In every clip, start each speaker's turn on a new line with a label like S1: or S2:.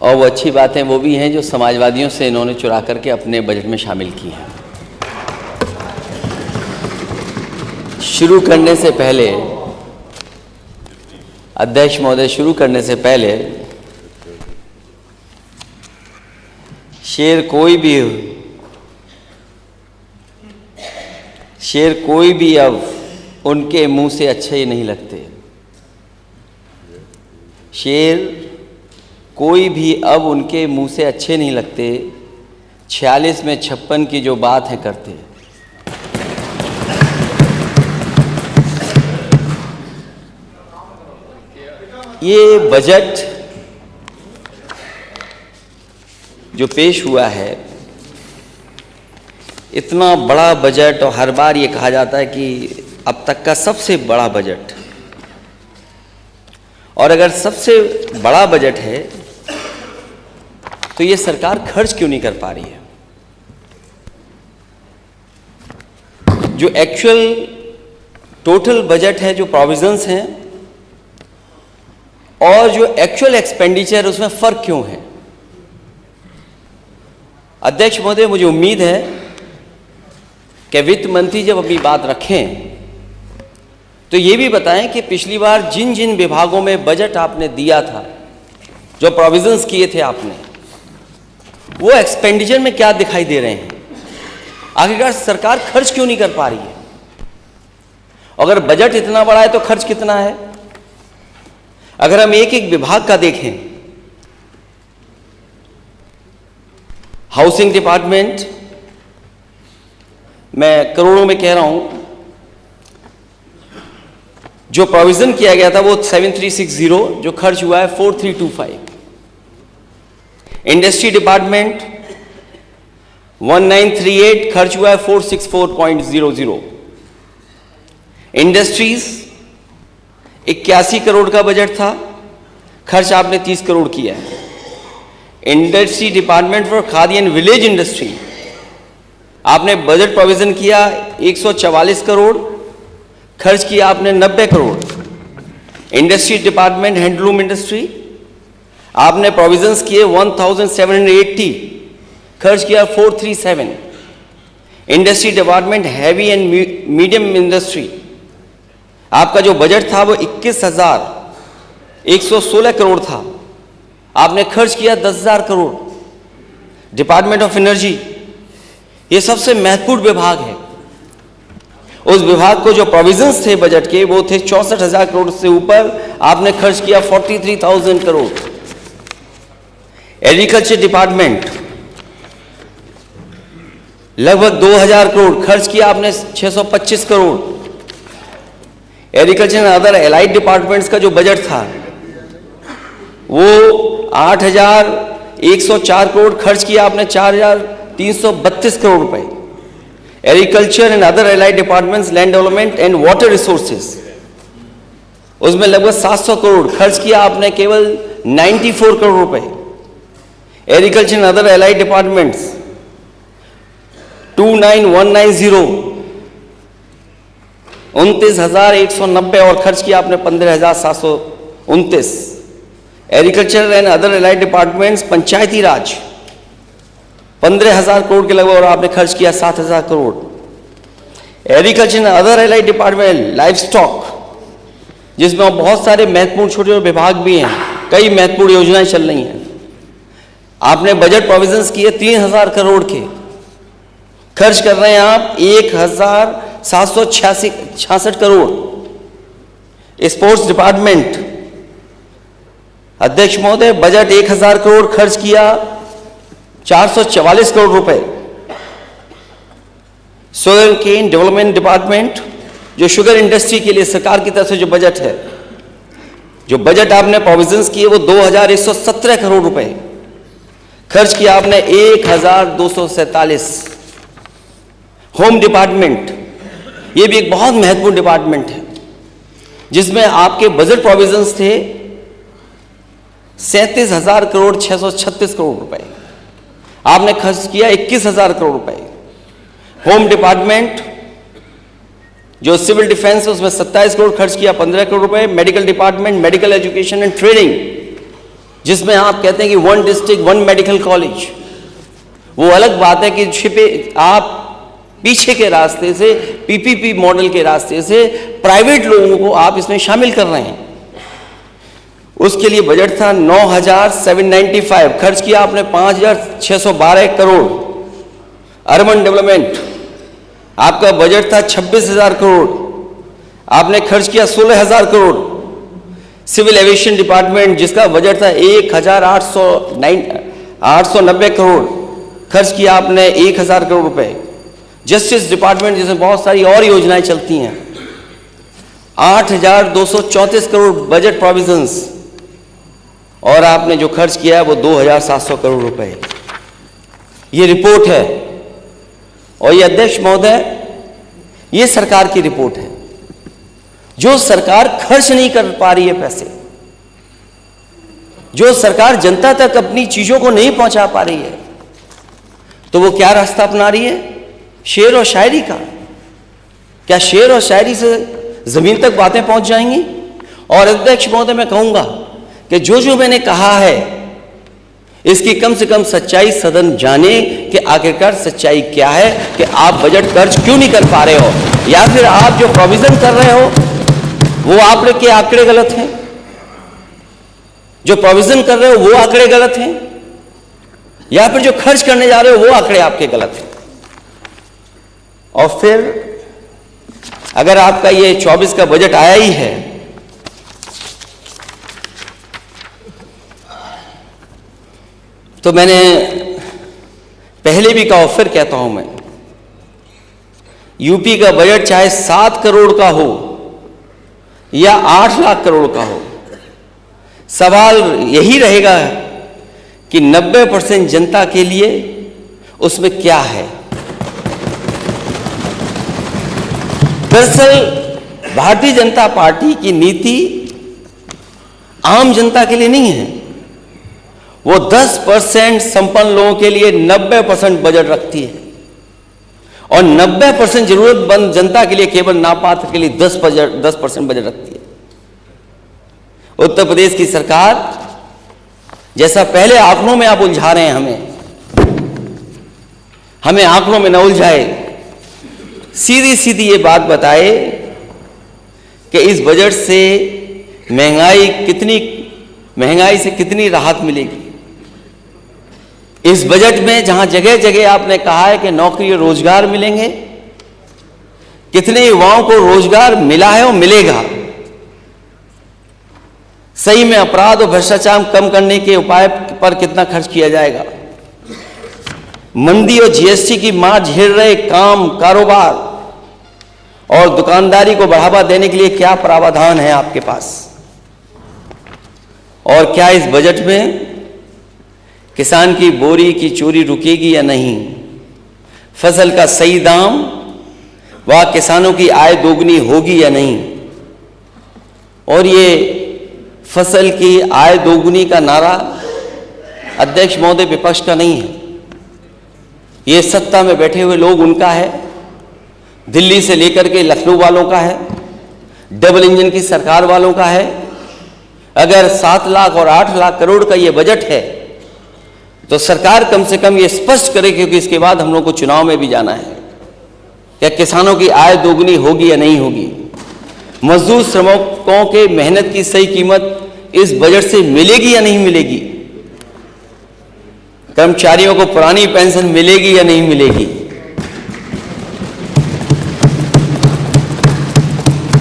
S1: और वो अच्छी बातें वो भी हैं जो समाजवादियों से इन्होंने चुरा करके अपने बजट में शामिल की हैं। शुरू करने से पहले अध्यक्ष महोदय, शुरू करने से पहले शेर कोई भी अब उनके मुंह से अच्छे ही नहीं लगते। शेर कोई भी अब उनके मुंह से अच्छे नहीं लगते, 46 में 56 की जो बात है करते। ये बजट जो पेश हुआ है, इतना बड़ा बजट, और हर बार ये कहा जाता है कि अब तक का सबसे बड़ा बजट, और अगर सबसे बड़ा बजट है तो ये सरकार खर्च क्यों नहीं कर पा रही है? जो एक्चुअल टोटल बजट है, जो प्रोविजंस हैं और जो एक्चुअल एक्सपेंडिचर, उसमें फर्क क्यों है? अध्यक्ष महोदय, मुझे उम्मीद है कि वित्त मंत्री जब अपनी बात रखें तो ये भी बताएं कि पिछली बार जिन जिन विभागों में बजट आपने दिया था, जो प्रोविजंस किए थे आपने, वो एक्सपेंडिचर में क्या दिखाई दे रहे हैं? आखिरकार सरकार खर्च क्यों नहीं कर पा रही है? अगर बजट इतना बड़ा है तो खर्च कितना है? अगर हम एक एक विभाग का देखें, हाउसिंग डिपार्टमेंट, मैं करोड़ों में कह रहा हूं, जो प्रोविजन किया गया था वो 7360, जो खर्च हुआ है 4325। इंडस्ट्री डिपार्टमेंट 1938, खर्च हुआ है 464.00। इंडस्ट्रीज 81 करोड़ का बजट था, खर्च आपने 30 करोड़ किया है। Industry department for khadi and village industry आपने बजट प्रोविजन किया 144 करोड़, खर्च किया आपने 90 crore. Industry department handloom industry आपने प्रोविजंस किए 1780, खर्च किया 437। Industry department heavy and medium industry, आपका जो बजट था वो 21,116 करोड़ था, आपने खर्च किया 10,000 करोड़। डिपार्टमेंट ऑफ एनर्जी, ये सबसे महत्वपूर्ण विभाग है। उस विभाग को जो प्रोविजंस थे बजट के, वो थे 64,000 करोड़ से ऊपर, आपने खर्च किया 43,000 करोड़। एग्रीकल्चर डिपार्टमेंट लगभग 2,000 करोड़, खर्च किया आपने 625 crore. Agriculture and other allied departments का जो बजट था वो 8,104 करोड़, खर्च किया आपने 4,332 करोड़ रुपए। Agriculture and other allied departments, land development and water resources, उसमें लगभग 700 करोड़, खर्च किया आपने केवल 94 करोड़ रुपए। Agriculture and other allied departments 29190, 29,190, और खर्च किया आपने 15,729। Agriculture and other allied departments Panchayati Raj 15,000 crore के लगभग, और आपने खर्च किया 7,000 crore. Agriculture and other allied department livestock, जिसमें बहुत सारे महत्वपूर्ण छोटे विभाग भी हैं, कई महत्वपूर्ण योजनाएं चल रही हैं, आपने बजट प्रोविजंस किए 3,000 करोड़ के, खर्च कर रहे हैं आप 1,766 करोड़। स्पोर्ट्स डिपार्टमेंट, अध्यक्ष महोदय, बजट 1,000 करोड़, खर्च किया 444 करोड़ रुपए। शुगर केन डेवलपमेंट डिपार्टमेंट, जो शुगर इंडस्ट्री के लिए सरकार की तरफ से जो बजट है, जो बजट आपने प्रोविजंस किए वो 2,117 करोड़ रुपए, खर्च किया आपने 1,247। होम डिपार्टमेंट, ये भी एक बहुत महत्वपूर्ण डिपार्टमेंट है, जिसमें आपके बजट प्रोविजंस थे 37,000 करोड़ 636 करोड़ रुपए, आपने खर्च किया 21,000 करोड़ रुपए। होम डिपार्टमेंट जो सिविल डिफेंस है उसमें 27 करोड़, खर्च किया 15 करोड़ रुपए। Medical department, medical education and training जिसमें आप कहते हैं कि 1 डिस्ट्रिक्ट 1 मेडिकल कॉलेज, वो अलग बात है कि छिपे आप पीछे के रास्ते से, पीपीपी मॉडल के रास्ते से प्राइवेट लोगों को आप इसमें शामिल कर रहे हैं। उसके लिए बजट था 9,795, खर्च किया आपने 5,612 करोड़। अर्बन डेवलपमेंट आपका बजट था 26,000 करोड़, आपने खर्च किया 16,000 करोड़। सिविल एविएशन डिपार्टमेंट जिसका बजट था 1,890 करोड़, खर्च किया आपने 1,000 करोड़ रुपए। जस्टिस डिपार्टमेंट जिसमें बहुत सारी और योजनाएं चलती हैं, 8,234 करोड़ बजट प्रोविजंस, और आपने जो खर्च किया है वो 2,700 करोड़ रुपए। ये रिपोर्ट है, और ये अध्यक्ष महोदय, ये सरकार की रिपोर्ट है। जो सरकार खर्च नहीं कर पा रही है पैसे, जो सरकार जनता तक अपनी चीजों को नहीं पहुंचा पा रही है, तो वो क्या रास्ता अपना रही है? शेर और शायरी का। क्या शेर और शायरी से जमीन तक बातें पहुंच जाएंगी? और अध्यक्ष महोदय, मैं कहूंगा कि जो मैंने कहा है इसकी कम से कम सच्चाई सदन जाने कि आखिरकार सच्चाई क्या है, कि आप बजट खर्च क्यों नहीं कर पा रहे हो, या फिर आप जो प्रोविजन कर रहे हो वो आपके आंकड़े गलत हैं, जो प्रोविजन कर रहे हो वो आंकड़े गलत हैं, या फिर जो खर्च करने जा रहे हो वो आंकड़े आपके गलत हैं। और फिर अगर आपका ये 24 का बजट आया ही है, तो मैंने पहले भी कहा, फिर कहता हूं मैं, यूपी का बजट चाहे 7 करोड़ का हो या 8 लाख करोड़ का हो, सवाल यही रहेगा कि 90% जनता के लिए उसमें क्या है। दरअसल भारतीय जनता पार्टी की नीति आम जनता के लिए नहीं है, वो 10% संपन्न लोगों के लिए 90% बजट रखती है, और 90% जरूरतमंद जनता के लिए, केवल नापात्र के लिए 10% बजट रखती है। उत्तर प्रदेश की सरकार, जैसा पहले आंकड़ों में आप उलझा रहे हैं हमें आंकड़ों में न उलझाए, सीधी सीधी ये बात बताए कि इस बजट से महंगाई से कितनी राहत मिलेगी। इस बजट में जहां जगह जगह आपने कहा है कि नौकरी और रोजगार मिलेंगे, कितने युवाओं को रोजगार मिला है और मिलेगा। सही में अपराध और भ्रष्टाचार कम करने के उपाय पर कितना खर्च किया जाएगा। मंदी और जीएसटी की मार झेल रहे कारोबार और दुकानदारी को बढ़ावा देने के लिए क्या प्रावधान है आपके पास। और क्या इस बजट में किसान की बोरी की चोरी रुकेगी या नहीं, फसल का सही दाम व किसानों की आय दोगुनी होगी या नहीं। और ये फसल की आय दोगुनी का नारा अध्यक्ष महोदय विपक्ष का नहीं है, ये सत्ता में बैठे हुए लोग उनका है, दिल्ली से लेकर के लखनऊ वालों का है, डबल इंजन की सरकार वालों का है। अगर 7 लाख और 8 लाख करोड़ का ये बजट है तो सरकार कम से कम ये स्पष्ट करे, क्योंकि इसके बाद हम लोग को चुनाव में भी जाना है, क्या किसानों की आय दोगुनी होगी या नहीं होगी। मजदूर श्रमिकों के मेहनत की सही कीमत इस बजट से मिलेगी या नहीं मिलेगी। कर्मचारियों को पुरानी पेंशन मिलेगी या नहीं मिलेगी।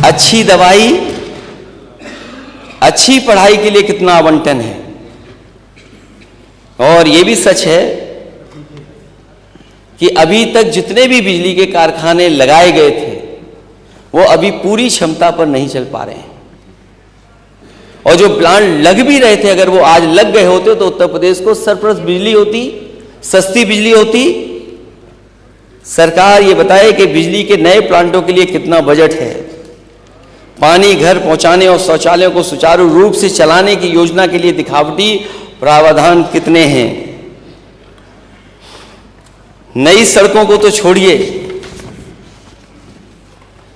S1: अच्छी दवाई, अच्छी पढ़ाई के लिए कितना आवंटन है। और यह भी सच है कि अभी तक जितने भी बिजली के कारखाने लगाए गए थे वो अभी पूरी क्षमता पर नहीं चल पा रहे हैं, और जो प्लांट लग भी रहे थे, अगर वो आज लग गए होते तो उत्तर प्रदेश को सरप्लस बिजली होती, सस्ती बिजली होती। सरकार ये बताए कि बिजली के नए प्लांटों के लिए कितना बजट है, पानी घर पहुंचाने और शौचालयों को सुचारू रूप से चलाने की योजना के लिए दिखावटी प्रावधान कितने हैं। नई सड़कों को तो छोड़िए,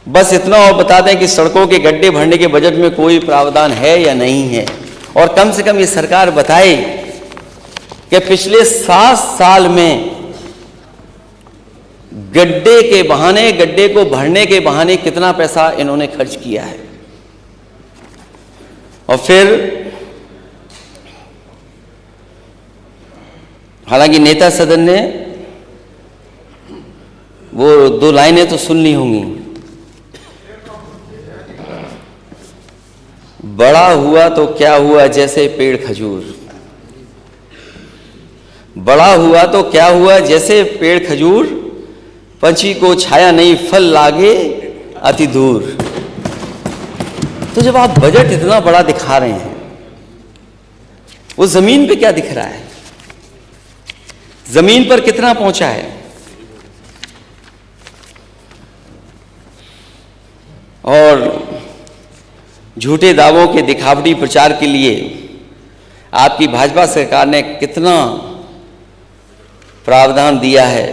S1: बस इतना और बता दें कि सड़कों के गड्ढे भरने के बजट में कोई प्रावधान है या नहीं है। और कम से कम ये सरकार बताए कि पिछले 7 साल में गड्ढे को भरने के बहाने कितना पैसा इन्होंने खर्च किया है। और फिर हालांकि नेता सदन ने वो 2 लाइनें तो सुन ली होंगी, बड़ा हुआ तो क्या हुआ जैसे पेड़ खजूर, बड़ा हुआ तो क्या हुआ जैसे पेड़ खजूर, पंछी को छाया नहीं फल लागे अति दूर। तो जब आप बजट इतना बड़ा दिखा रहे हैं, वो जमीन पे क्या दिख रहा है, जमीन पर कितना पहुंचा है? और झूठे दावों के दिखावटी प्रचार के लिए आपकी भाजपा सरकार ने कितना प्रावधान दिया है,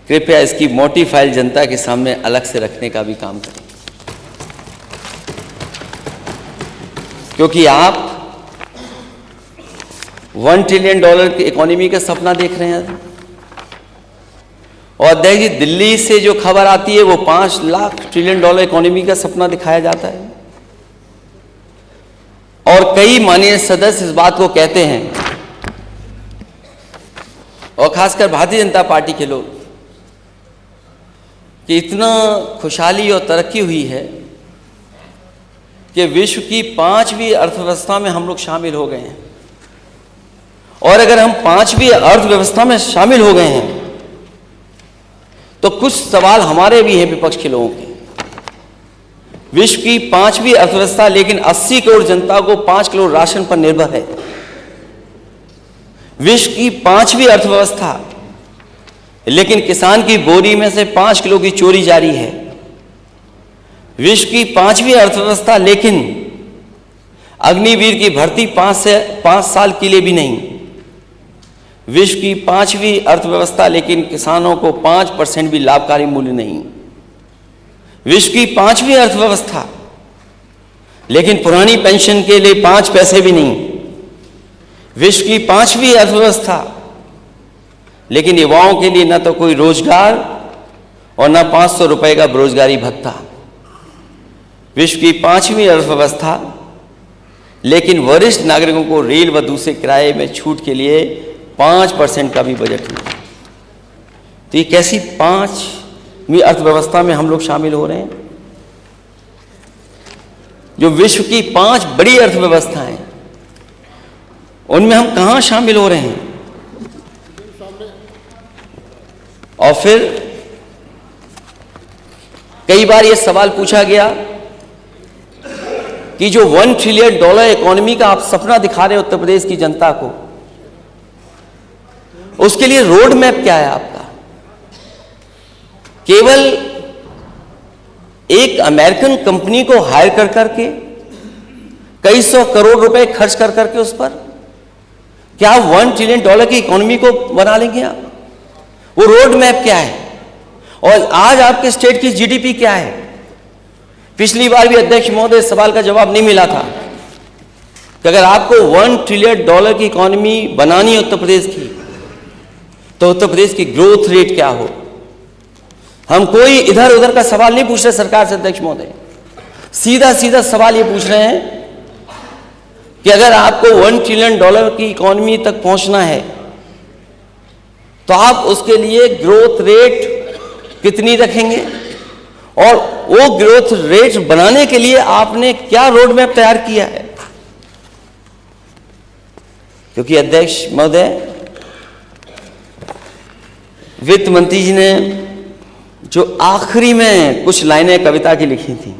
S1: कृपया इसकी मोटी फाइल जनता के सामने अलग से रखने का भी काम करें। क्योंकि आप $1 ट्रिलियन की इकोनॉमी का सपना देख रहे हैं, और देखिए दिल्ली से जो खबर आती है वो $5 लाख ट्रिलियन इकोनॉमी का सपना दिखाया जाता है। और कई माननीय सदस्य इस बात को कहते हैं, और खासकर भारतीय जनता पार्टी के लोग, कि इतना खुशहाली और तरक्की हुई है कि विश्व की 5वीं अर्थव्यवस्था में हम लोग शामिल हो गए हैं। और अगर हम 5वीं अर्थव्यवस्था में शामिल हो गए हैं तो कुछ सवाल हमारे भी हैं विपक्ष के लोगों के। विश्व की 5वीं अर्थव्यवस्था, लेकिन 80 करोड़ जनता को 5 किलो राशन पर निर्भर है। विश्व की 5वीं अर्थव्यवस्था, लेकिन किसान की बोरी में से 5 किलो की चोरी जारी है। विश्व की 5वीं अर्थव्यवस्था, लेकिन अग्निवीर की भर्ती 5 साल के लिए भी नहीं। विश्व की 5वीं अर्थव्यवस्था, लेकिन किसानों को 5% भी लाभकारी मूल्य नहीं। विश्व की 5वीं अर्थव्यवस्था, लेकिन पुरानी पेंशन के लिए 5 पैसे भी नहीं। विश्व की 5वीं अर्थव्यवस्था, लेकिन युवाओं के लिए न तो कोई रोजगार और न 500 रुपए का बेरोजगारी भत्ता। विश्व की 5वीं अर्थव्यवस्था, लेकिन वरिष्ठ नागरिकों को रेल व दूसरे किराए में छूट के लिए 5% का भी बजट नहीं। तो ये कैसी 5वीं अर्थव्यवस्था में हम लोग शामिल हो रहे हैं? जो विश्व की 5 बड़ी अर्थव्यवस्थाएं, उनमें हम कहां शामिल हो रहे हैं? और फिर कई बार यह सवाल पूछा गया कि जो $1 ट्रिलियन इकोनॉमी का आप सपना दिखा रहे हैं उत्तर प्रदेश की जनता को, उसके लिए रोड मैप क्या है आपका? केवल एक अमेरिकन कंपनी को हायर कर करके कई सौ करोड़ रुपए खर्च कर करके उस पर क्या $1 ट्रिलियन की इकोनॉमी को बना लेंगे आप? वो रोड मैप क्या है? और आज आपके स्टेट की जीडीपी क्या है? पिछली बार भी अध्यक्ष महोदय सवाल का जवाब नहीं मिला था कि अगर आपको $1 ट्रिलियन की इकोनॉमी बनानी है उत्तर प्रदेश की, तो उत्तर प्रदेश की ग्रोथ रेट क्या हो? हम कोई इधर उधर का सवाल नहीं पूछ रहे सरकार से अध्यक्ष महोदय, सीधा सीधा सवाल ये पूछ रहे हैं कि अगर आपको $1 ट्रिलियन की इकोनॉमी तक पहुंचना है तो आप उसके लिए ग्रोथ रेट कितनी रखेंगे, और वो ग्रोथ रेट बनाने के लिए आपने क्या रोड मैप तैयार किया है? क्योंकि अध्यक्ष महोदय, वित्त मंत्री जी ने जो आखिरी में कुछ लाइनें कविता की लिखी थी,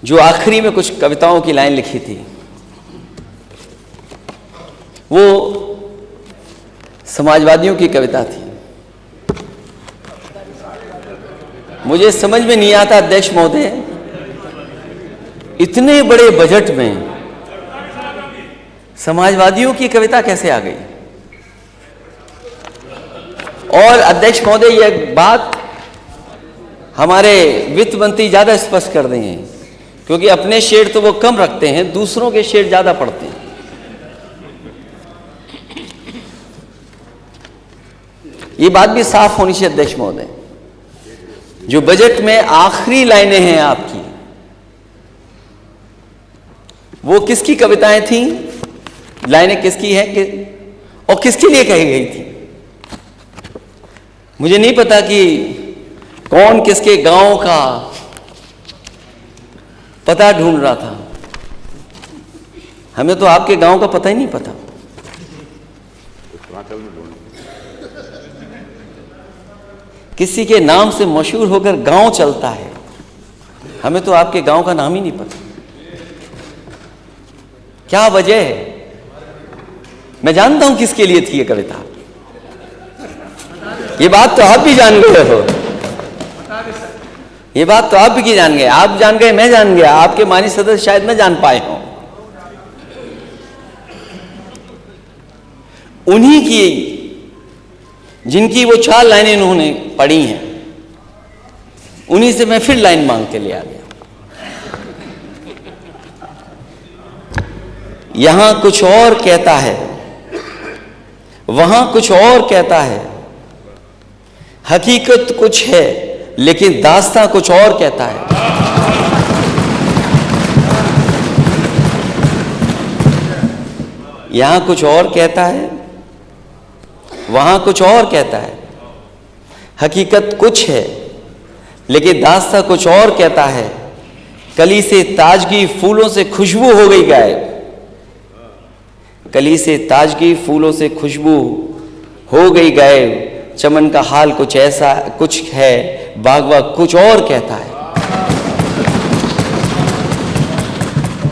S1: जो आखिरी में कुछ कविताओं की लाइन लिखी थी, वो समाजवादियों की कविता थी। मुझे समझ में नहीं आता अध्यक्ष महोदय, इतने बड़े बजट में समाजवादियों की कविता कैसे आ गई? और अध्यक्ष महोदय, यह बात हमारे वित्त मंत्री ज़्यादा स्पष्ट कर देंगे, क्योंकि अपने शेयर तो वो कम रखते हैं, दूसरों के शेयर ज़्यादा पड़ते हैं। ये बात भी साफ होनी चाहिए अध्यक्ष महोदय। जो बजट में आखिरी लाइनें हैं आपकी, वो किसकी कविताएं थी? लाइनें किसकी हैं और किसके लिए कही गई थी? मुझे नहीं पता कि कौन किसके गांव का पता ढूंढ रहा था। हमें तो आपके गांव का पता ही नहीं पता। किसी के नाम से मशहूर होकर गांव चलता है, हमें तो आपके गांव का नाम ही नहीं पता। क्या वजह है? मैं जानता हूं किसके लिए थी ये कविता। ये बात तो आप भी जान गए हो, ये बात तो आप भी जान गए। आप जान गए, मैं जान गया, आपके माननीय सदस्य शायद न जान पाए हों। उन्हीं की, जिनकी वो 4 लाइनें उन्होंने पढ़ी हैं, उन्हीं से मैं फिर लाइन मांग के ले आ गया। यहां कुछ और कहता है, वहां कुछ और कहता है, हकीकत कुछ है लेकिन दास्तां कुछ और कहता है। यहां कुछ और कहता है, वहां कुछ और कहता है, हकीकत कुछ है लेकिन दास्तां कुछ और कहता है। कली से ताजगी फूलों से खुशबू हो गई गायब, कली से ताजगी फूलों से खुशबू हो गई गायब। चमन का हाल कुछ ऐसा कुछ है, बागवा कुछ और कहता है।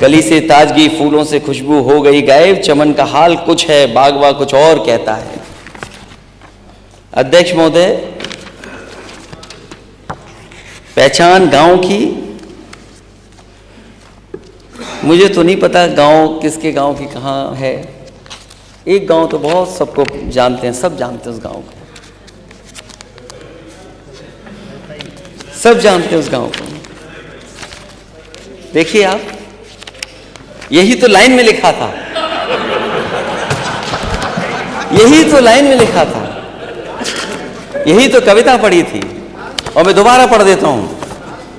S1: कली से ताजगी फूलों से खुशबू हो गई गायब, चमन का हाल कुछ है, बागवा कुछ और कहता है। अध्यक्ष महोदय, पहचान गांव की, मुझे तो नहीं पता गांव किसके गांव की कहाँ है। एक गांव तो बहुत सबको जानते हैं, सब जानते हैं उस गांव को, सब जानते हैं उस गांव को। देखिए आप, यही तो लाइन में लिखा था, यही तो लाइन में लिखा था, यही तो कविता पढ़ी थी। और मैं दोबारा पढ़ देता हूं।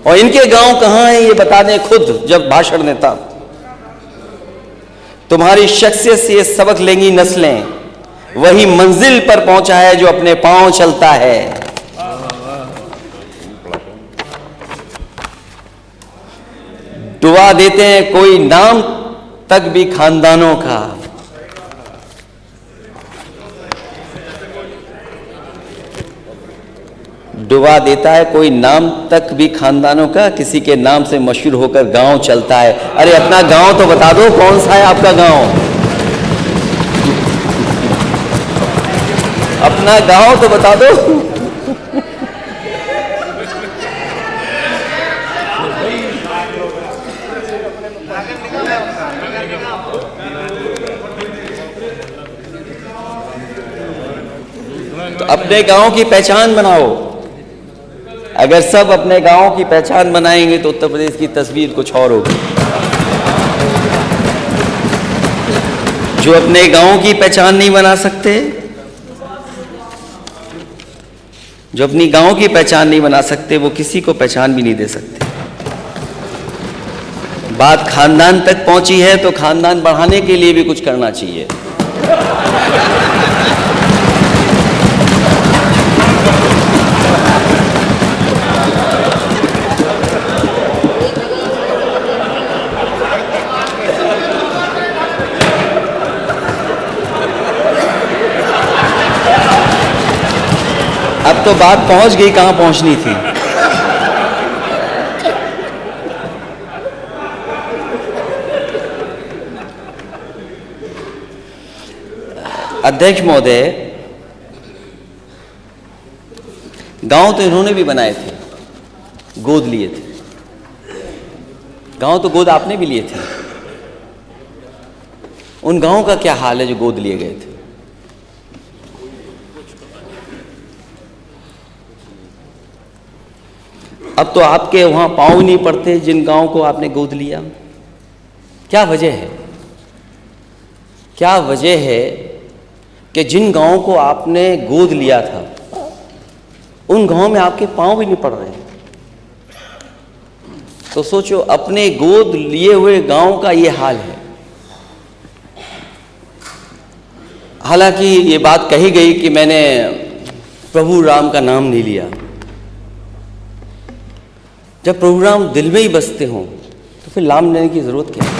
S1: और इनके गांव कहां है ये बता दें खुद जब भाषण देता। तुम्हारी शख्सियत से ये सबक लेंगी नस्लें, वही मंजिल पर पहुंचा है जो अपने पांव चलता है। डुबा देते हैं कोई नाम तक भी खानदानों का, डुबा देता है कोई नाम तक भी खानदानों का, किसी के नाम से मशहूर होकर गांव चलता है। अरे अपना गांव तो बता दो, कौन सा है आपका गांव? अपना गांव तो बता दो। तो अपने गांव की पहचान बनाओ। अगर सब अपने गांव की पहचान बनाएंगे तो उत्तर प्रदेश की तस्वीर कुछ और होगी। जो अपने गांव की पहचान नहीं बना सकते, जो अपनी गांव की पहचान नहीं बना सकते, वो किसी को पहचान भी नहीं दे सकते। बात खानदान तक पहुंची है तो खानदान बढ़ाने के लिए भी कुछ करना चाहिए। अब तो बात पहुंच गई कहां पहुंचनी थी। अध्यक्ष महोदय, गांव तो इन्होंने भी बनाए थे, गोद लिए थे। गांव तो गोद आपने भी लिए थे। उन गांवों का क्या हाल है जो गोद लिए गए थे? अब तो आपके वहाँ पाँव नहीं पड़ते जिन गाँव को आपने गोद लिया। क्या वजह है? क्या वजह है कि जिन गाँव को आपने गोद लिया था उन गाँव में आपके पाँव भी नहीं पड़ रहे? तो सोचो, अपने गोद लिए हुए गाँव का ये हाल है। हालांकि ये बात कही गई कि मैंने प्रभु राम का नाम नहीं लिया। जब प्रभु राम दिल में ही बसते हों तो फिर नाम लेने की जरूरत क्या है?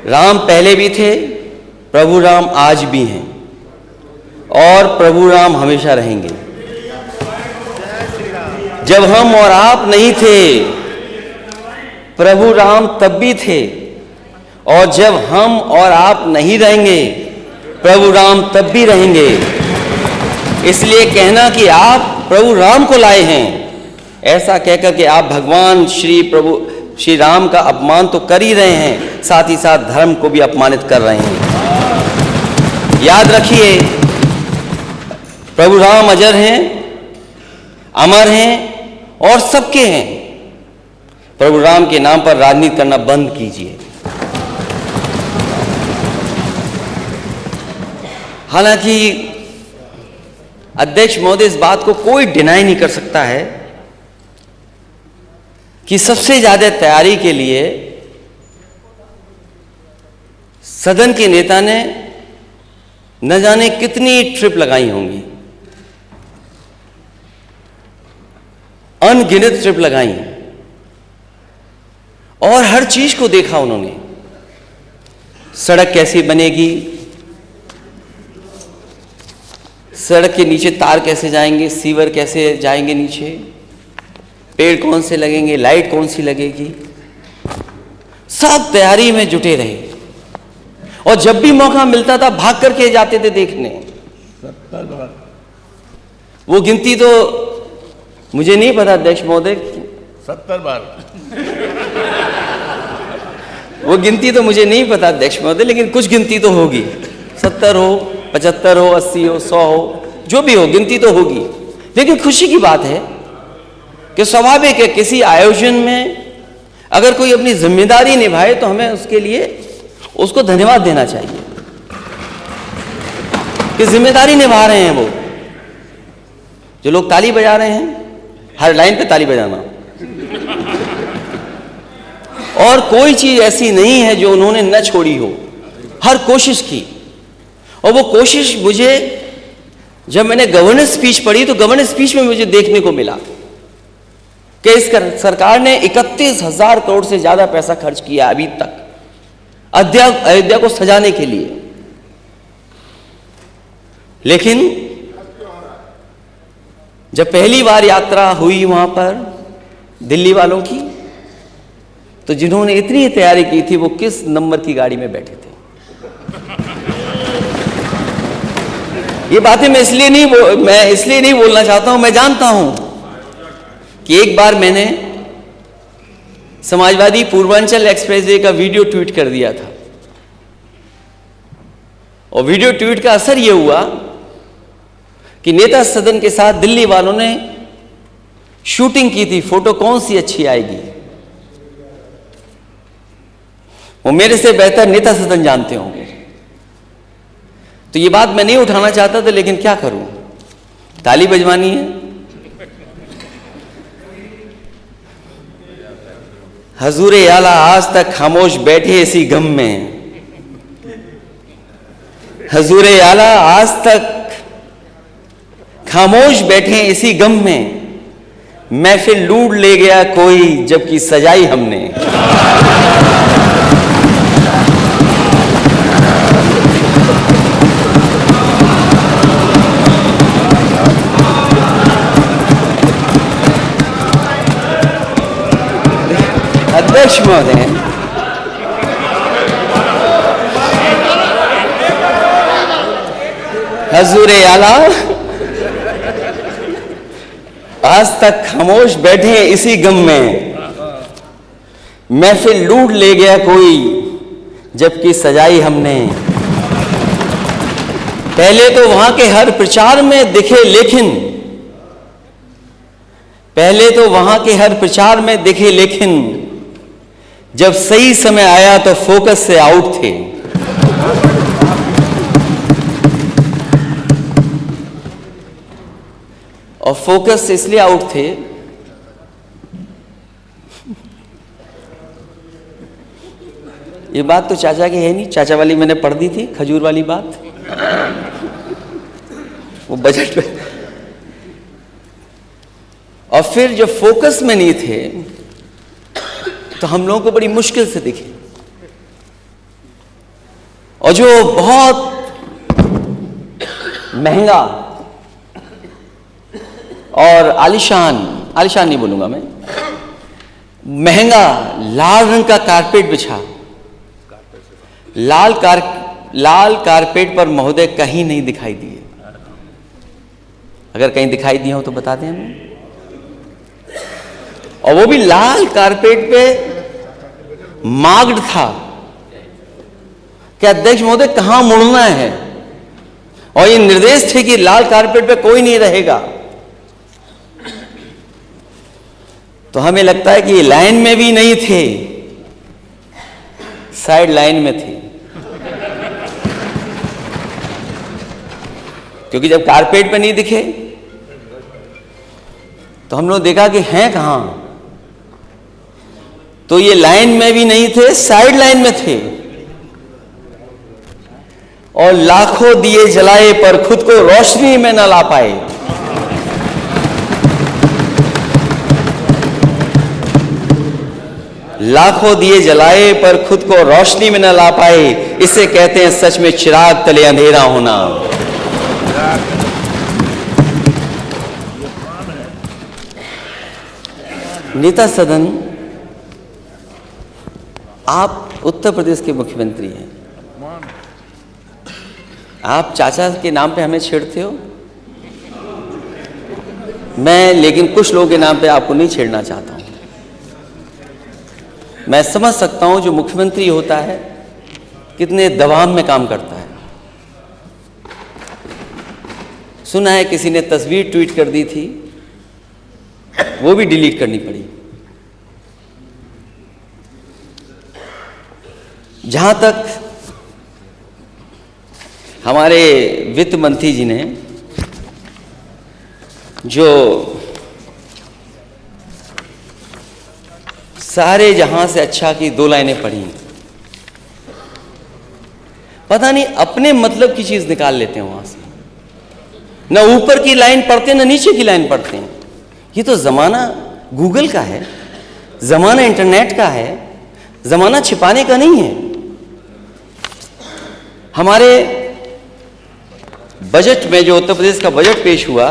S1: राम पहले भी थे, प्रभु राम आज भी हैं और प्रभु राम हमेशा रहेंगे। जब हम और आप नहीं थे, प्रभु राम तब भी थे, और जब हम और आप नहीं रहेंगे, प्रभु राम तब भी रहेंगे। इसलिए कहना कि आप प्रभु राम को लाए हैं, ऐसा कहकर के आप भगवान श्री राम का अपमान तो कर ही रहे हैं, साथ ही साथ धर्म को भी अपमानित कर रहे हैं। याद रखिए, प्रभु राम अजर हैं, अमर हैं और सबके हैं। प्रभु राम के नाम पर राजनीति करना बंद कीजिए। हालांकि अध्यक्ष महोदय, इस बात को कोई डिनाई नहीं कर सकता है कि सबसे ज्यादा तैयारी के लिए सदन के नेता ने न जाने कितनी ट्रिप लगाई होंगी, अनगिनत ट्रिप लगाई, और हर चीज को देखा उन्होंने। सड़क कैसी बनेगी, सड़क के नीचे तार कैसे जाएंगे, सीवर कैसे जाएंगे नीचे, पेड़ कौन से लगेंगे, लाइट कौन सी लगेगी, सब तैयारी में जुटे रहे। और जब भी मौका मिलता था भाग करके जाते थे देखने। वो गिनती तो मुझे नहीं पता अध्यक्ष महोदय,
S2: 70 बार।
S1: वो गिनती तो मुझे नहीं पता अध्यक्ष महोदय, लेकिन कुछ गिनती तो होगी। 70 हो, 75 हो, 80 हो, 100 हो, जो भी हो, गिनती तो होगी। लेकिन खुशी की बात है कि स्वाभाविक है, किसी आयोजन में अगर कोई अपनी जिम्मेदारी निभाए तो हमें उसके लिए उसको धन्यवाद देना चाहिए कि जिम्मेदारी निभा रहे हैं वो। जो लोग ताली बजा रहे हैं, हर लाइन पे ताली बजाना, और कोई चीज ऐसी नहीं है जो उन्होंने न छोड़ी हो, हर कोशिश की। और वो कोशिश मुझे, जब मैंने गवर्नेंस स्पीच पढ़ी तो गवर्नेंस स्पीच में मुझे देखने को मिला कि इस सरकार ने 31,000 करोड़ से ज्यादा पैसा खर्च किया अभी तक अयोध्या को सजाने के लिए। लेकिन जब पहली बार यात्रा हुई वहां पर दिल्ली वालों की, तो जिन्होंने इतनी तैयारी की थी वो किस नंबर की गाड़ी में बैठे थे? ये बातें मैं इसलिए नहीं बोलना चाहता हूं। मैं जानता हूं कि एक बार मैंने समाजवादी पूर्वांचल एक्सप्रेसवे का वीडियो ट्वीट कर दिया था, और वीडियो ट्वीट का असर यह हुआ कि नेता सदन के साथ दिल्ली वालों ने शूटिंग की थी, फोटो कौन सी अच्छी आएगी। वो मेरे से बेहतर नेता सदन जानते होंगे। तो ये बात मैं नहीं उठाना चाहता था, लेकिन क्या करूं, ताली बजवानी है। हजूरे आला आज तक खामोश बैठे इसी गम में, हजूरे आला आज तक खामोश बैठे इसी गम में, महफिल लूट ले गया कोई जबकि सजाई हमने। अध्यक्ष महोदय, हजूरे आला आज तक खामोश बैठे इसी गम में, महफिल लूट ले गया कोई जबकि सजाई हमने। पहले तो वहां के हर प्रचार में दिखे लेकिन, पहले तो वहां के हर प्रचार में दिखे लेकिन जब सही समय आया तो फोकस से आउट थे। और फोकस से इसलिए आउट थे ये बात तो चाचा की है नहीं, चाचा वाली मैंने पढ़ दी थी, खजूर वाली बात, वो बजट में। और फिर जब फोकस में नहीं थे तो हम लोगों को बड़ी मुश्किल से दिखे। और जो बहुत महंगा और आलीशान, आलीशान नहीं बोलूंगा मैं, महंगा लाल रंग का कारपेट बिछा, लाल कारपेट पर महोदय कहीं नहीं दिखाई दिए। अगर कहीं दिखाई दिए हो तो बता दें हमें। और वो भी लाल कारपेट पे मार्क्ड था कि अध्यक्ष महोदय कहां मुड़ना है, और ये निर्देश थे कि लाल कारपेट पे कोई नहीं रहेगा। तो हमें लगता है कि ये लाइन में भी नहीं थे, साइड लाइन में थे, क्योंकि जब कारपेट पे नहीं दिखे तो हम लोग देखा कि हैं कहां, तो ये लाइन में भी नहीं थे, साइड लाइन में थे। और लाखों दिए जलाए पर खुद को रोशनी में न ला पाए। लाखों दिए जलाए पर खुद को रोशनी में न ला पाए, इसे कहते हैं सच में चिराग तले अंधेरा होना। नेता सदन, आप उत्तर प्रदेश के मुख्यमंत्री हैं, आप चाचा के नाम पे हमें छेड़ते हो। मैं लेकिन कुछ लोगों के नाम पे आपको नहीं छेड़ना चाहता हूं। मैं समझ सकता हूं जो मुख्यमंत्री होता है कितने दबाव में काम करता है। सुना है किसी ने तस्वीर ट्वीट कर दी थी, वो भी डिलीट करनी पड़ी। जहां तक हमारे वित्त मंत्री जी ने जो सारे जहां से अच्छा की 2 लाइनें पढ़ी, पता नहीं अपने मतलब की चीज निकाल लेते हैं वहां से, न ऊपर की लाइन पढ़ते न नीचे की लाइन पढ़ते हैं। ये तो जमाना गूगल का है, जमाना इंटरनेट का है, जमाना छिपाने का नहीं है। हमारे बजट में जो उत्तर प्रदेश का बजट पेश हुआ,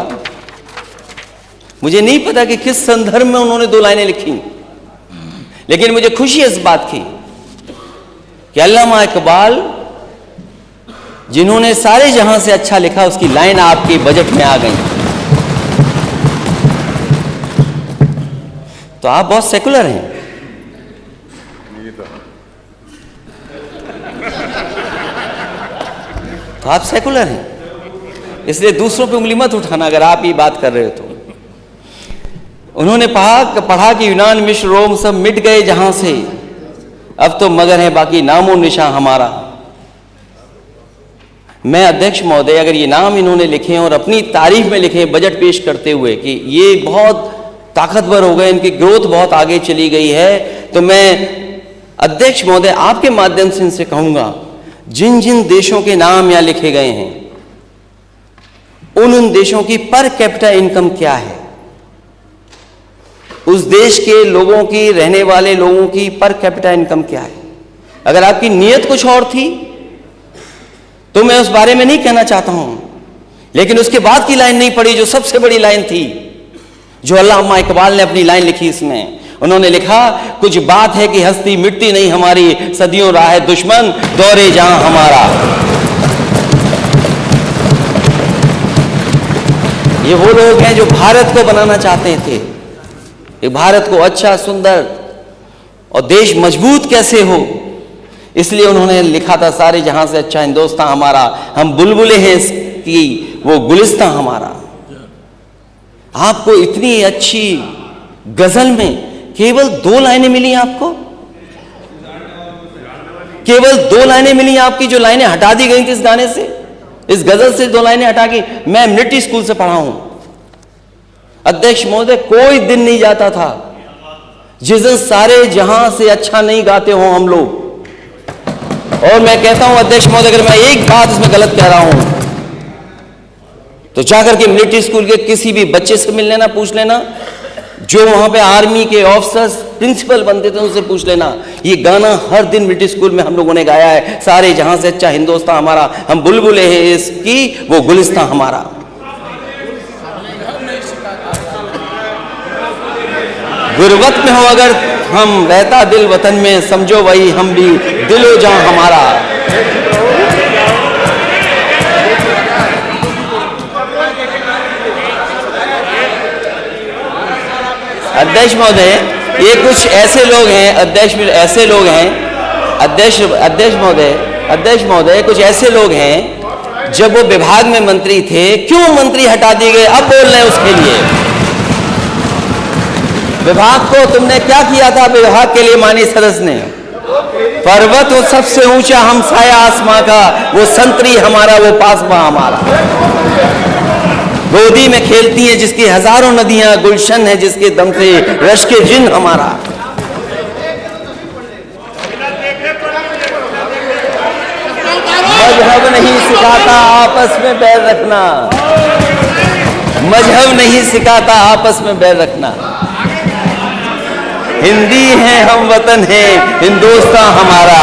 S1: मुझे नहीं पता कि किस संदर्भ में उन्होंने 2 लाइनें लिखी, लेकिन मुझे खुशी इस बात की कि अल्लामा इकबाल जिन्होंने सारे जहां से अच्छा लिखा, उसकी लाइन आपके बजट में आ गई। तो आप बहुत सेकुलर हैं। तो आप सेकुलर हैं, इसलिए दूसरों पे उंगली मत उठाना अगर आप ये बात कर रहे हो तो। उन्होंने पढ़ा कि यूनान, मिस्र, रोम सब मिट गए जहां से, अब तो मगर है बाकी नामो निशान हमारा। मैं अध्यक्ष महोदय, अगर ये नाम इन्होंने लिखे और अपनी तारीफ में लिखे बजट पेश करते हुए कि ये बहुत ताकतवर हो गए, इनकी ग्रोथ बहुत आगे चली गई है, तो मैं अध्यक्ष महोदय आपके माध्यम से इनसे कहूंगा, जिन जिन देशों के नाम यहां लिखे गए हैं उन देशों की पर कैपिटा इनकम क्या है, उस देश के लोगों की, रहने वाले लोगों की पर कैपिटा इनकम क्या है। अगर आपकी नीयत कुछ और थी तो मैं उस बारे में नहीं कहना चाहता हूं, लेकिन उसके बाद की लाइन नहीं पढ़ी जो सबसे बड़ी लाइन थी, जो अल्लामा इकबाल ने अपनी लाइन लिखी। इसमें उन्होंने लिखा, कुछ बात है कि हस्ती मिटती नहीं हमारी, सदियों राह दुश्मन दौरे जहां हमारा। ये वो लोग हैं जो भारत को बनाना चाहते थे, ये भारत को अच्छा, सुंदर और देश मजबूत कैसे हो, इसलिए उन्होंने लिखा था, सारे जहां से अच्छा हिंदुस्तान हमारा, हम बुलबुले हैं थी वो गुलिस्तां हमारा। आपको इतनी अच्छी गजल में केवल 2 लाइनें मिली आपको, केवल 2 लाइनें मिली आपकी, जो लाइनें हटा दी गई थी इस गाने से, इस गजल से 2 लाइनें हटा के। मैं मिलिट्री स्कूल से पढ़ा हूं अध्यक्ष महोदय, कोई दिन नहीं जाता था जिस दिन सारे जहां से अच्छा नहीं गाते हो हम लोग। और मैं कहता हूं अध्यक्ष महोदय, अगर मैं एक बात इसमें गलत कह रहा हूं तो जाकर के मिलिट्री स्कूल के किसी भी बच्चे से मिल लेना, पूछ लेना, जो वहां पे आर्मी के ऑफिसर्स प्रिंसिपल बनते थे उनसे पूछ लेना। ये गाना हर दिन मिलिट्री स्कूल में हम लोगों ने गाया है, सारे जहां से अच्छा हिंदुस्तान हमारा, हम बुलबुले हैं इसकी, वो गुलिस्तां हमारा। गुरबत में हो अगर हम, रहता दिल वतन में, समझो वही हम भी, दिलो जहां हमारा। अध्यक्ष महोदय, ये कुछ ऐसे लोग हैं अध्यक्ष महोदय, कुछ ऐसे लोग हैं जब वो विभाग में मंत्री थे, क्यों मंत्री हटा दिए गए, अब बोल रहे हैं उसके लिए। विभाग को तुमने क्या किया था विभाग के लिए माननीय सदस्य ने? पर्वत वो सबसे ऊंचा हमसाया आसमां का, वो संतरी हमारा, वो पासमा हमारा। गोदी में खेलती हैं जिसकी हजारों नदियां, गुलशन है जिसके दम से रश के जिन हमारा। मजहब नहीं सिखाता आपस में बैर रखना, मजहब नहीं सिखाता आपस में बैर रखना। हिंदी है हम वतन है हिंदुस्तां हमारा।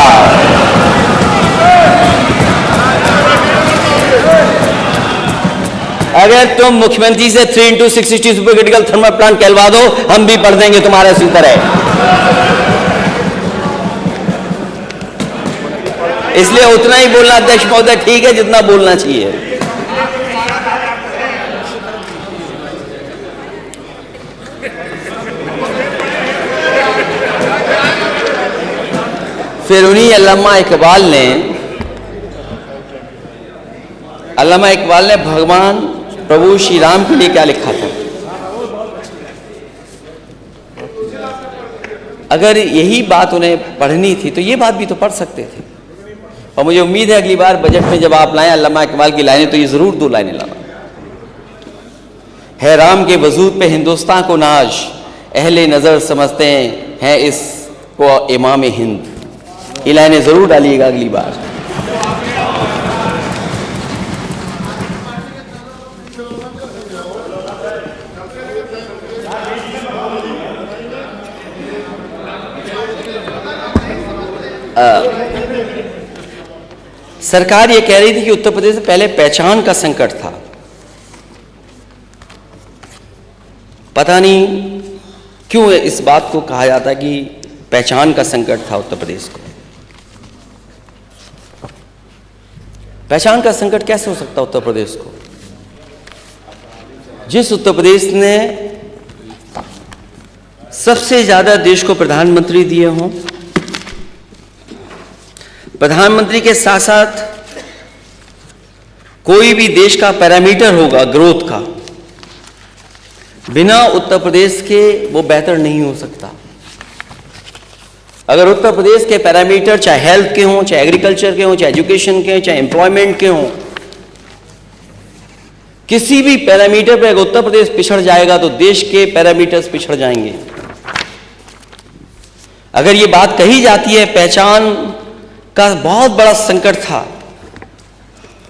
S1: अगर तुम मुख्यमंत्री से 3x660 super critical thermal plant कहलवा दो, हम भी पढ़ देंगे तुम्हारे इसी तरह। इसलिए उतना ही बोलना अध्यक्ष महोदय ठीक है जितना बोलना चाहिए। फिर उन्हीं अल्लामा इकबाल ने भगवान प्रभु श्री राम के लिए क्या लिखा था? अगर यही बात उन्हें पढ़नी थी तो ये बात भी तो पढ़ सकते थे। और मुझे उम्मीद है अगली बार बजट में जब आप लाएं अल्लामा इकबाल की लाइनें, तो ये जरूर 2 लाइनें लाना। है राम के वजूद पे हिंदुस्तान को नाज, अहले नजर समझते हैं इसको इमाम हिंद। ये लाइनें जरूर डालिएगा अगली बार। सरकार ये कह रही थी कि उत्तर प्रदेश में पहले पहचान का संकट था। पता नहीं क्यों इस बात को कहा जाता कि पहचान का संकट था उत्तर प्रदेश को। पहचान का संकट कैसे हो सकता उत्तर प्रदेश को? जिस उत्तर प्रदेश ने सबसे ज्यादा देश को प्रधानमंत्री दिए हों, प्रधानमंत्री के साथ साथ कोई भी देश का पैरामीटर होगा ग्रोथ का, बिना उत्तर प्रदेश के वो बेहतर नहीं हो सकता। अगर उत्तर प्रदेश के पैरामीटर चाहे हेल्थ के हों, चाहे एग्रीकल्चर के हों, चाहे एजुकेशन के हों, चाहे एम्प्लॉयमेंट के हों, किसी भी पैरामीटर पर अगर उत्तर प्रदेश पिछड़ जाएगा तो देश के पैरामीटर्स पिछड़ जाएंगे। अगर ये बात कही जाती है पहचान का बहुत बड़ा संकट था,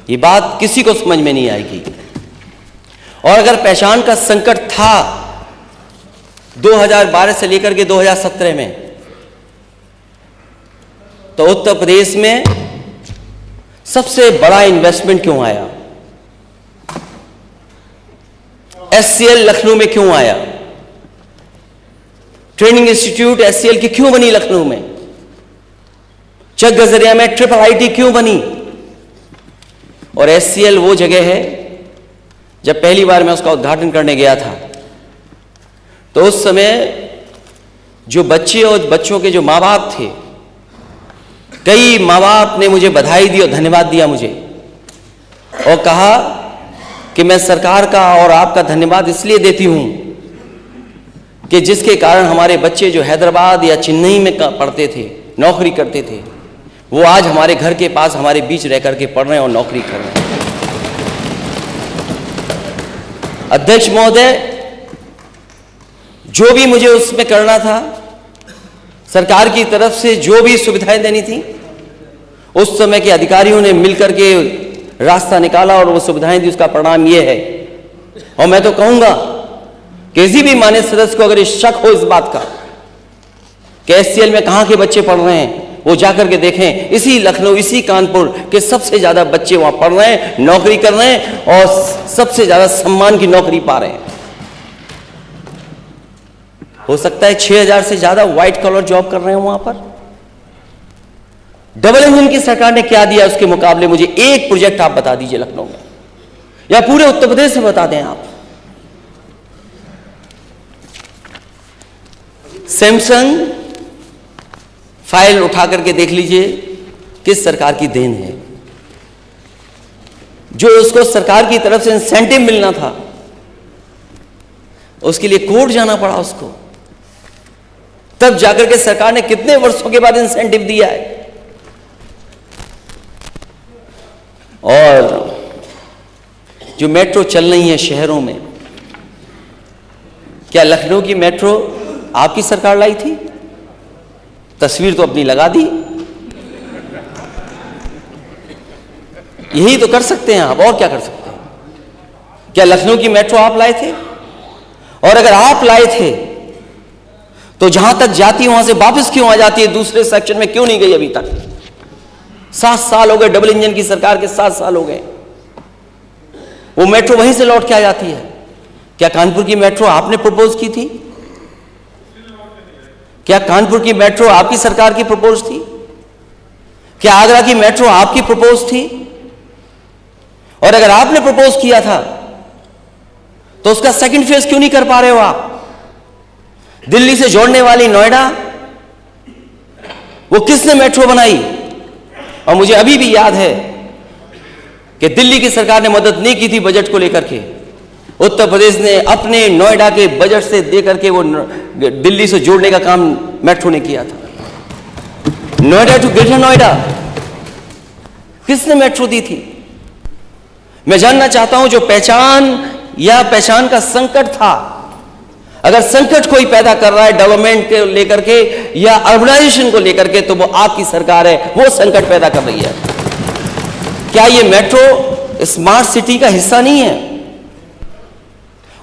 S1: ये बात किसी को समझ में नहीं आएगी। और अगर पहचान का संकट था 2012 से लेकर के 2017 में, तो उत्तर प्रदेश में सबसे बड़ा इन्वेस्टमेंट क्यों आया? एचसीएल लखनऊ में क्यों आया? ट्रेनिंग इंस्टीट्यूट एचसीएल की क्यों बनी लखनऊ में? चक गजरिया में ट्रिपल आईटी क्यों बनी? और एचसीएल वो जगह है, जब पहली बार मैं उसका उद्घाटन करने गया था तो उस समय जो बच्चे और बच्चों के जो माँ बाप थे, कई माँ बाप ने मुझे बधाई दी और धन्यवाद दिया मुझे और कहा कि मैं सरकार का और आपका धन्यवाद इसलिए देती हूं कि जिसके कारण हमारे बच्चे जो हैदराबाद या चेन्नई में पढ़ते थे, नौकरी करते थे, वो आज हमारे घर के पास हमारे बीच रह करके पढ़ रहे हैं और नौकरी कर रहे हैं। अध्यक्ष महोदय, जो भी मुझे उसमें करना था, सरकार की तरफ से जो भी सुविधाएं देनी थी, उस समय के अधिकारियों ने मिलकर के रास्ता निकाला और वो सुविधाएं दी। उसका परिणाम ये है। और मैं तो कहूंगा कि किसी भी मान्य सदस्य को अगर शक हो इस बात का कि एससीएल में कहां के बच्चे पढ़ रहे हैं, वो जाकर के देखें। इसी लखनऊ, इसी कानपुर के सबसे ज्यादा बच्चे वहां पढ़ रहे हैं, नौकरी कर रहे हैं और सबसे ज्यादा सम्मान की नौकरी पा रहे हैं। हो सकता है 6000 से ज्यादा व्हाइट कॉलर जॉब कर रहे हैं वहां पर। डबल इंजन की सरकार ने क्या दिया उसके मुकाबले? मुझे एक प्रोजेक्ट आप बता दीजिए लखनऊ में, या पूरे उत्तर प्रदेश में बता दें आप। सैमसंग फाइल उठा करके देख लीजिए किस सरकार की देन है। जो उसको सरकार की तरफ से इंसेंटिव मिलना था, उसके लिए कोर्ट जाना पड़ा उसको, तब जाकर के सरकार ने कितने वर्षों के बाद इंसेंटिव दिया है। और जो मेट्रो चल रही है शहरों में, क्या लखनऊ की मेट्रो आपकी सरकार लाई थी? तस्वीर तो अपनी लगा दी। यही तो कर सकते हैं आप, और क्या कर सकते हैं? क्या लखनऊ की मेट्रो आप लाए थे? और अगर आप लाए थे तो जहां तक जाती है वहां से वापस क्यों आ जाती है? दूसरे सेक्शन में क्यों नहीं गई अभी तक? 7 साल हो गए डबल इंजन की सरकार के, 7 साल हो गए। वो मेट्रो वहीं से लौट के आ जाती है। क्या कानपुर की मेट्रो आपने प्रपोज की थी? क्या कानपुर की मेट्रो आपकी सरकार की प्रपोज थी? क्या आगरा की मेट्रो आपकी प्रपोज थी? और अगर आपने प्रपोज किया था तो उसका सेकंड फेज क्यों नहीं कर पा रहे हो आप? दिल्ली से जोड़ने वाली नोएडा, वो किसने मेट्रो बनाई? और मुझे अभी भी याद है कि दिल्ली की सरकार ने मदद नहीं की थी बजट को लेकर के। उत्तर प्रदेश ने अपने नोएडा के बजट से देकर के वो दिल्ली से जोड़ने का काम मेट्रो ने किया था। नोएडा टू ग्रेटर नोएडा किसने मेट्रो दी थी? मैं जानना चाहता हूं, जो पहचान या पहचान का संकट था, अगर संकट कोई पैदा कर रहा है डेवलपमेंट को लेकर के या अर्बनाइजेशन को लेकर के, तो वो आपकी सरकार है, वो संकट पैदा कर रही है। क्या ये मेट्रो स्मार्ट सिटी का हिस्सा नहीं है?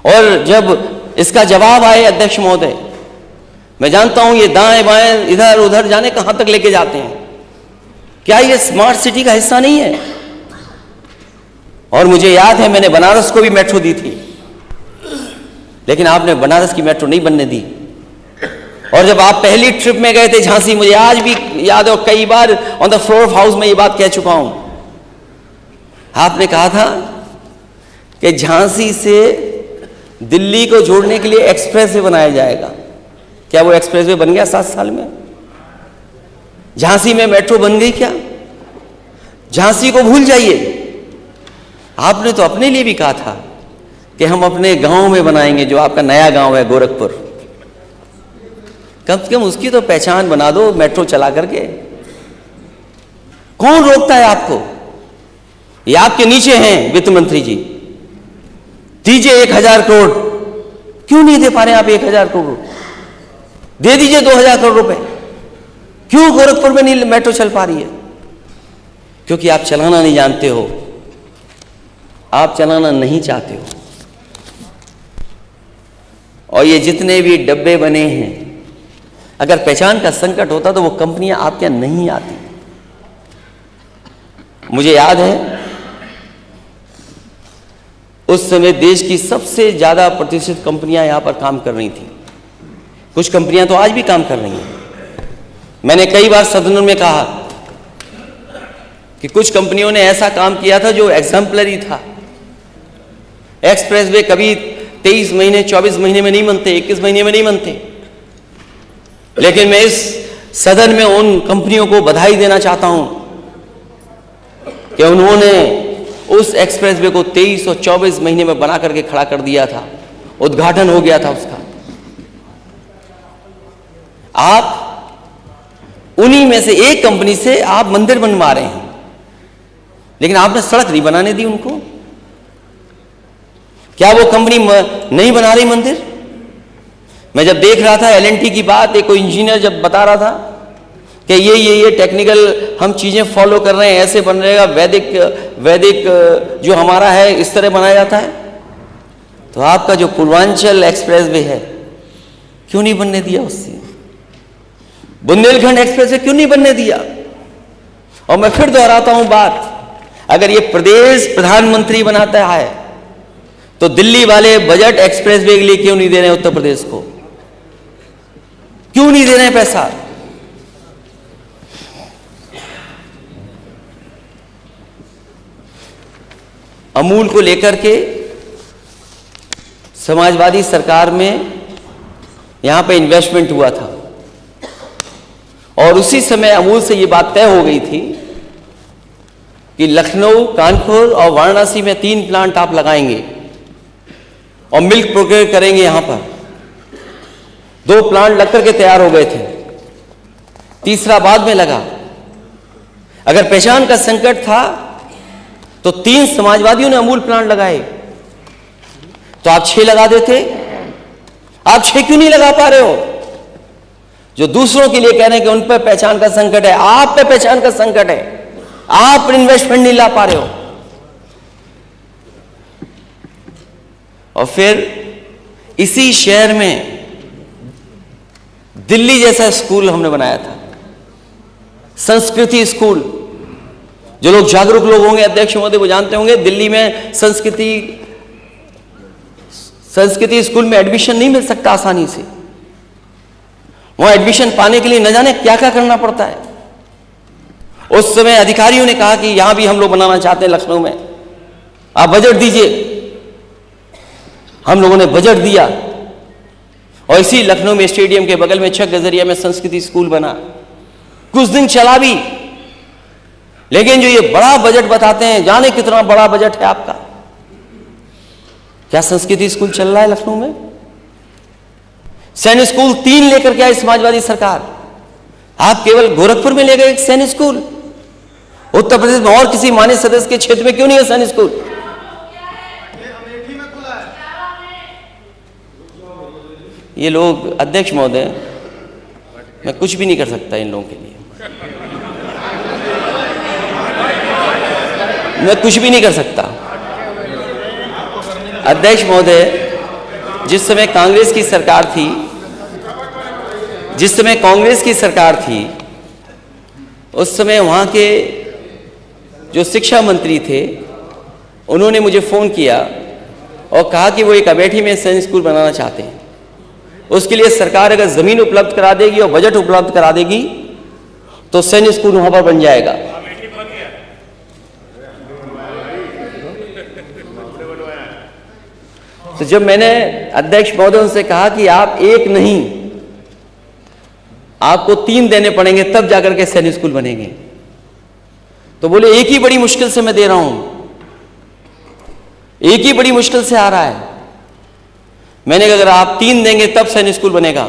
S1: और जब इसका जवाब आए अध्यक्ष महोदय, मैं जानता हूं ये दाएं बाएं इधर उधर जाने कहां तक लेके जाते हैं, क्या ये स्मार्ट सिटी का हिस्सा नहीं है? और मुझे याद है मैंने बनारस को भी मेट्रो दी थी, लेकिन आपने बनारस की मेट्रो नहीं बनने दी। और जब आप पहली ट्रिप में गए थे झांसी, मुझे आज भी याद है, कई बार on the floor of house में ये बात कह चुका हूं, आपने कहा था कि झांसी से दिल्ली को जोड़ने के लिए एक्सप्रेसवे बनाया जाएगा। क्या वो एक्सप्रेसवे बन गया 7 साल में? झांसी में मेट्रो बन गई क्या? झांसी को भूल जाइए। आपने तो अपने लिए भी कहा था कि हम अपने गांव में बनाएंगे, जो आपका नया गांव है गोरखपुर। कम से कम उसकी तो पहचान बना दो मेट्रो चला करके। कौन रोकता है आपको? ये आपके नीचे हैं वित्त मंत्री जी, दीजिए 1000 करोड़। क्यों नहीं दे पा रहे आप 1000 करोड़? दे दीजिए 2000 करोड़ रुपए। क्यों गोरखपुर में नहीं मेट्रो चल पा रही है? क्योंकि आप चलाना नहीं जानते हो, आप चलाना नहीं चाहते हो। और ये जितने भी डब्बे बने हैं, अगर पहचान का संकट होता तो वो कंपनियां आपके यहां नहीं आती। मुझे याद है उस समय देश की सबसे ज्यादा प्रतिष्ठित कंपनियां यहां पर काम कर रही थी। कुछ कंपनियां तो आज भी काम कर रही हैं। मैंने कई बार सदन में कहा कि कुछ कंपनियों ने ऐसा काम किया था जो एग्जाम्पलरी था। एक्सप्रेसवे कभी 23 महीने 24 महीने में नहीं बनते, 21 महीने में नहीं बनते। लेकिन मैं इस सदन में उन कंपनियों को बधाई देना चाहता हूं कि उन्होंने उस एक्सप्रेसवे को 23 और 24 महीने में बना करके खड़ा कर दिया था, उद्घाटन हो गया था उसका। आप उन्हीं में से एक कंपनी से आप मंदिर बनवा रहे हैं, लेकिन आपने सड़क नहीं बनाने दी उनको। क्या वो कंपनी नहीं बना रही मंदिर? मैं जब देख रहा था L&T की बात, एक कोई इंजीनियर जब बता रहा था कि ये टेक्निकल हम चीजें फॉलो कर रहे हैं, ऐसे बन रहेगा, वैदिक जो हमारा है इस तरह बनाया जाता है। तो आपका जो पूर्वांचल एक्सप्रेसवे है क्यों नहीं बनने दिया उससे? बुंदेलखंड एक्सप्रेसवे क्यों नहीं बनने दिया? और मैं फिर दोहराता हूं बात, अगर ये प्रदेश प्रधानमंत्री बनाता है तो दिल्ली वाले बजट एक्सप्रेसवे के लिए क्यों नहीं दे रहे हैं? उत्तर प्रदेश को क्यों नहीं दे रहे हैं पैसा? अमूल को लेकर के समाजवादी सरकार में यहां पे इन्वेस्टमेंट हुआ था और उसी समय अमूल से ये बात तय हो गई थी कि लखनऊ, कानपुर और वाराणसी में 3 प्लांट आप लगाएंगे और मिल्क प्रोक्योर करेंगे। यहां पर 2 प्लांट लग करके तैयार हो गए थे, तीसरा बाद में लगा। अगर पहचान का संकट था तो 3 समाजवादियों ने अमूल प्लांट लगाए, तो आप 6 लगा देते। आप 6 क्यों नहीं लगा पा रहे हो? जो दूसरों के लिए कह रहे हैं कि उन पर पहचान का संकट है, आप पे पहचान का संकट है, आप इन्वेस्टमेंट नहीं ला पा रहे हो। और फिर इसी शहर में दिल्ली जैसा स्कूल हमने बनाया था, संस्कृति स्कूल। जो लोग जागरूक लोग होंगे, अध्यक्ष महोदय, वो जानते होंगे दिल्ली में संस्कृति स्कूल में एडमिशन नहीं मिल सकता आसानी से। वहां एडमिशन पाने के लिए न जाने क्या क्या करना पड़ता है। उस समय अधिकारियों ने कहा कि यहां भी हम लोग बनाना चाहते हैं लखनऊ में, आप बजट दीजिए। हम लोगों ने बजट दिया और इसी लखनऊ में स्टेडियम के बगल में छक गजरिया में संस्कृति स्कूल बना। कुछ दिन चला भी, लेकिन जो ये बड़ा बजट बताते हैं, जाने कितना बड़ा बजट है आपका, क्या संस्कृति स्कूल चल रहा है लखनऊ में? सैनिक स्कूल 3 लेकर के आई समाजवादी सरकार। आप केवल गोरखपुर में ले गए एक सैनिक स्कूल, उत्तर प्रदेश में और किसी मान्य सदस्य के क्षेत्र में क्यों नहीं है सैनिक स्कूल? ये लोग, अध्यक्ष महोदय, मैं कुछ भी नहीं कर सकता इन लोगों के लिए, मैं कुछ भी नहीं कर सकता। अध्यक्ष महोदय, जिस समय कांग्रेस की सरकार थी, उस समय वहाँ के जो शिक्षा मंत्री थे, उन्होंने मुझे फ़ोन किया और कहा कि वो एक अमेठी में सैनिक स्कूल बनाना चाहते हैं। उसके लिए सरकार अगर ज़मीन उपलब्ध करा देगी और बजट उपलब्ध करा देगी तो सैनिक स्कूल वहाँ पर बन जाएगा। तो जब मैंने अध्यक्ष महोदय उनसे कहा कि आप एक नहीं, आपको 3 देने पड़ेंगे तब जाकर के सैनिक स्कूल बनेंगे, तो बोले एक ही बड़ी मुश्किल से मैं दे रहा हूं, एक ही बड़ी मुश्किल से आ रहा है। मैंने कहा अगर आप 3 देंगे तब सैनिक स्कूल बनेगा।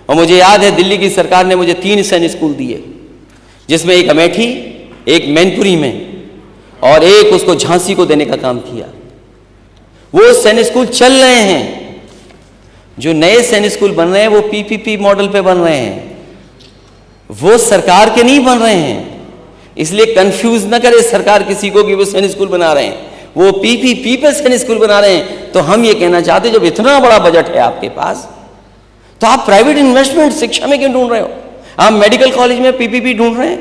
S1: और मुझे याद है दिल्ली की सरकार ने मुझे 3 सैनिक स्कूल दिए, जिसमें एक अमेठी, एक मैनपुरी में और एक उसको झांसी को देने का काम किया। वो सैनिक स्कूल चल रहे हैं। जो नए सैनिक स्कूल बन रहे हैं वो PPP मॉडल पे बन रहे हैं, वो सरकार के नहीं बन रहे हैं। इसलिए कंफ्यूज न करे सरकार किसी को कि वो सैनिक स्कूल बना रहे हैं, वो PPP पे सैनिक स्कूल बना रहे हैं। तो हम ये कहना चाहते हैं, जब इतना बड़ा बजट है आपके पास, तो आप प्राइवेट इन्वेस्टमेंट शिक्षा में क्यों ढूंढ रहे हो? आप मेडिकल कॉलेज में PPP ढूंढ रहे हैं,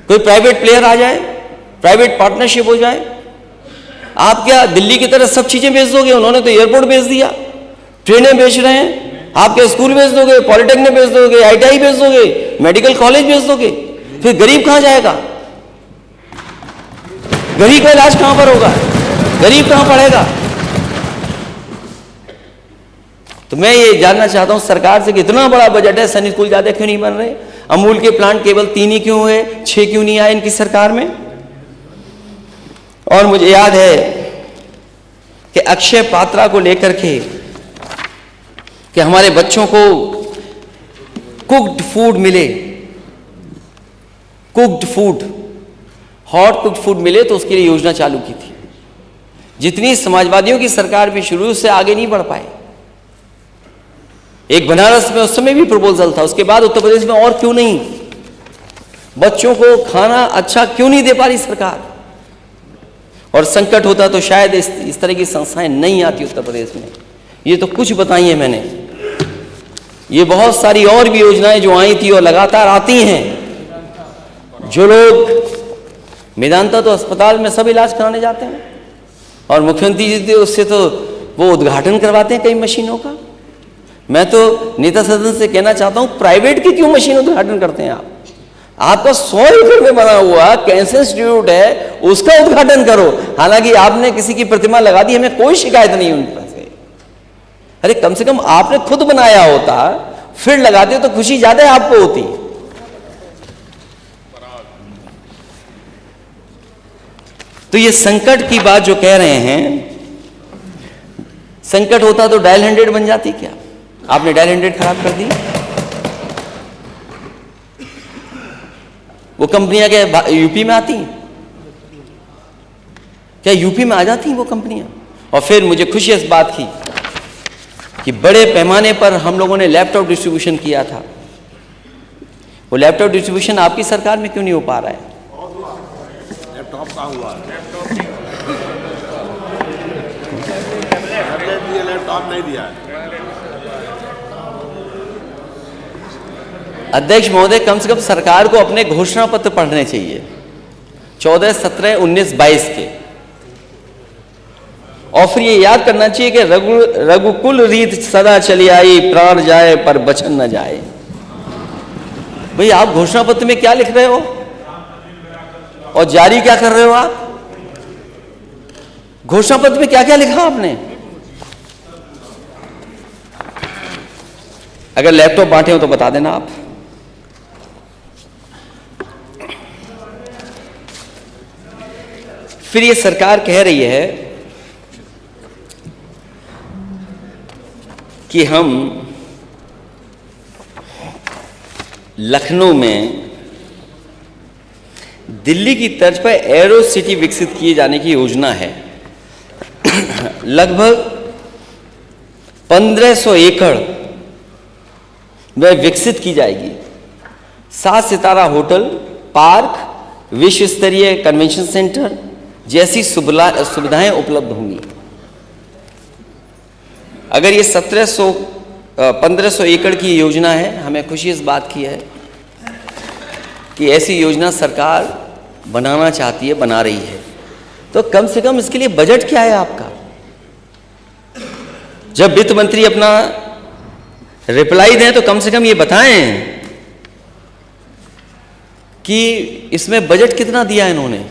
S1: कोई प्राइवेट प्लेयर आ जाए, प्राइवेट पार्टनरशिप हो जाए। आप क्या दिल्ली की तरह सब चीजें बेच दोगे? उन्होंने तो एयरपोर्ट बेच दिया, ट्रेनें बेच रहे हैं, आप क्या स्कूल बेच दोगे, पॉलिटेक्निक बेच दोगे, ITI बेच दोगे, मेडिकल कॉलेज बेच दोगे? फिर गरीब कहां जाएगा? गरीब का इलाज कहां पर होगा? गरीब कहां पढ़ेगा? तो मैं ये जानना चाहता हूं सरकार से कि इतना बड़ा बजट है, सैनिक स्कूल ज्यादा क्यों नहीं बन रहे? अमूल के प्लांट केवल 3 ही क्यों हुए, 6 क्यों नहीं आए इनकी सरकार में? और मुझे याद है कि अक्षय पात्रा को लेकर के कि हमारे बच्चों को कुक्ड फूड मिले, cooked food, hot cooked food मिले, तो उसके लिए योजना चालू की थी। जितनी समाजवादियों की सरकार भी शुरू से आगे नहीं बढ़ पाए। एक बनारस में उस समय भी प्रपोजल था, उसके बाद उत्तर प्रदेश में और क्यों नहीं? बच्चों को खाना अच्छा क्यों नहीं दे पा रही सरकार? और संकट होता तो शायद इस तरह की संस्थाएं नहीं आती उत्तर प्रदेश में। ये तो कुछ बताई है मैंने, ये बहुत सारी और भी योजनाएं जो आई थी और लगातार आती हैं। जो लोग मेदांता तो अस्पताल में सब इलाज कराने जाते हैं, और मुख्यमंत्री जी उससे तो वो उद्घाटन करवाते हैं कई मशीनों का। मैं तो नेता सदन से कहना चाहता हूं, प्राइवेट की क्यों मशीन उद्घाटन करते हैं आप? आपका 100 एकड़ में बना हुआ कैंसर इंस्टीट्यूट है, उसका उद्घाटन करो। हालांकि आपने किसी की प्रतिमा लगा दी, हमें कोई शिकायत नहीं उन पर से। अरे कम से कम आपने खुद बनाया होता, फिर लगाते तो खुशी ज्यादा आपको होती। तो ये संकट की बात जो कह रहे हैं, संकट होता तो डायल 100 बन जाती क्या? आपने डायल 100 खराब कर दी। वो कंपनियां क्या यूपी में आती? क्या यूपी में आ जाती वो कंपनियां? और फिर मुझे खुशी इस बात की कि बड़े पैमाने पर हम लोगों ने लैपटॉप डिस्ट्रीब्यूशन किया था। वो लैपटॉप डिस्ट्रीब्यूशन आपकी सरकार में क्यों नहीं हो पा रहा है?
S2: लैपटॉप का हुआ, लैपटॉप नहीं दिया है।
S1: अध्यक्ष महोदय, कम से कम सरकार को अपने घोषणा पत्र पढ़ने चाहिए, 14, 17, 19, 22 के, और फिर ये याद करना चाहिए कि रघुकुल रीत सदा चली आई, प्राण जाए पर बचन न जाए। भाई आप घोषणा पत्र में क्या लिख रहे हो और जारी क्या कर रहे हो? आप घोषणा पत्र में क्या क्या लिखा आपने? अगर लैपटॉप बांटे हो तो बता देना आप। फिर ये सरकार कह रही है कि हम लखनऊ में दिल्ली की तर्ज पर एरो सिटी विकसित किए जाने की योजना है। लगभग 1500 एकड़ वह विकसित की जाएगी। 7 सितारा होटल, पार्क, विश्व स्तरीय कन्वेंशन सेंटर जैसी सुविधाएं उपलब्ध होंगी। अगर ये 1500 एकड़ की योजना है, हमें खुशी इस बात की है कि ऐसी योजना सरकार बनाना चाहती है, बना रही है। तो कम से कम इसके लिए बजट क्या है आपका? जब वित्त मंत्री अपना रिप्लाई दें तो कम से कम ये बताएं कि इसमें बजट कितना दिया इन्होंने।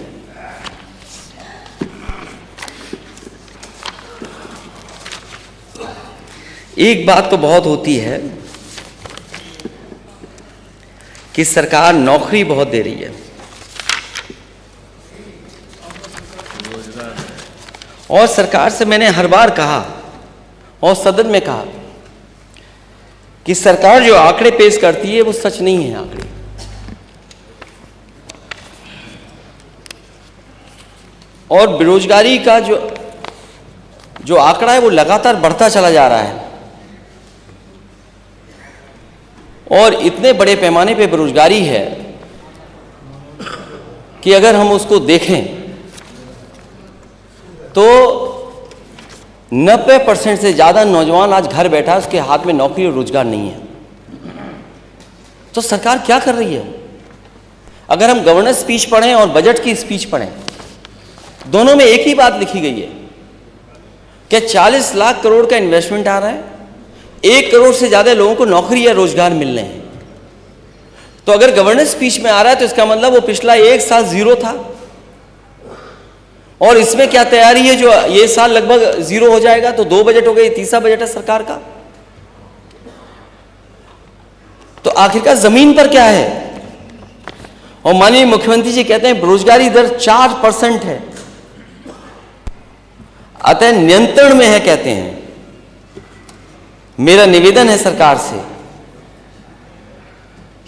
S1: एक बात तो बहुत होती है कि सरकार नौकरी बहुत दे रही है, और सरकार से मैंने हर बार कहा और सदन में कहा कि सरकार जो आंकड़े पेश करती है वो सच नहीं है आंकड़े। और बेरोजगारी का जो आंकड़ा है वो लगातार बढ़ता चला जा रहा है, और इतने बड़े पैमाने पे बेरोजगारी है कि अगर हम उसको देखें तो 90% से ज्यादा नौजवान आज घर बैठा है, उसके हाथ में नौकरी और रोजगार नहीं है। तो सरकार क्या कर रही है? अगर हम गवर्नेंस स्पीच पढ़ें और बजट की स्पीच पढ़ें, दोनों में एक ही बात लिखी गई है कि 40 लाख करोड़ का इन्वेस्टमेंट आ रहा है, 1 करोड़ से ज्यादा लोगों को नौकरी या रोजगार मिल रहे हैं। तो अगर गवर्नेंस स्पीच में आ रहा है तो इसका मतलब वो पिछला 1 साल जीरो था, और इसमें क्या तैयारी है जो ये साल लगभग जीरो हो जाएगा। तो 2 बजट हो गए, तीसरा बजट है सरकार का। तो आखिरकार जमीन पर क्या है? और माननीय मुख्यमंत्री जी कहते हैं बेरोजगारी दर 4% है। अतः नियंत्रण में है कहते हैं। मेरा निवेदन है सरकार से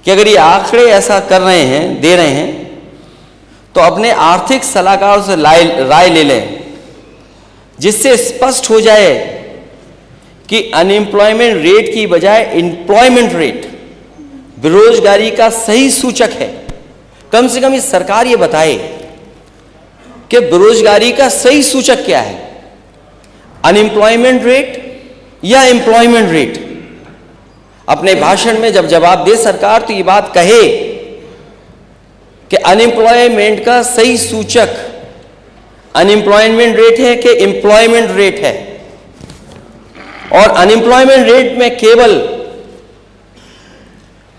S1: कि अगर ये आंकड़े ऐसा कर रहे हैं, दे रहे हैं, तो अपने आर्थिक सलाहकारों से राय ले लें, जिससे स्पष्ट हो जाए कि अनएम्प्लॉयमेंट रेट की बजाय एम्प्लॉयमेंट रेट बेरोजगारी का सही सूचक है। कम से कम इस सरकार ये बताए कि बेरोजगारी का सही सूचक क्या है, अनएम्प्लॉयमेंट रेट या एम्प्लॉयमेंट रेट। अपने भाषण में जब जवाब दे सरकार तो ये बात कहे कि अनएम्प्लॉयमेंट का सही सूचक अनएम्प्लॉयमेंट रेट है कि एम्प्लॉयमेंट रेट है, और अनएम्प्लॉयमेंट रेट में केवल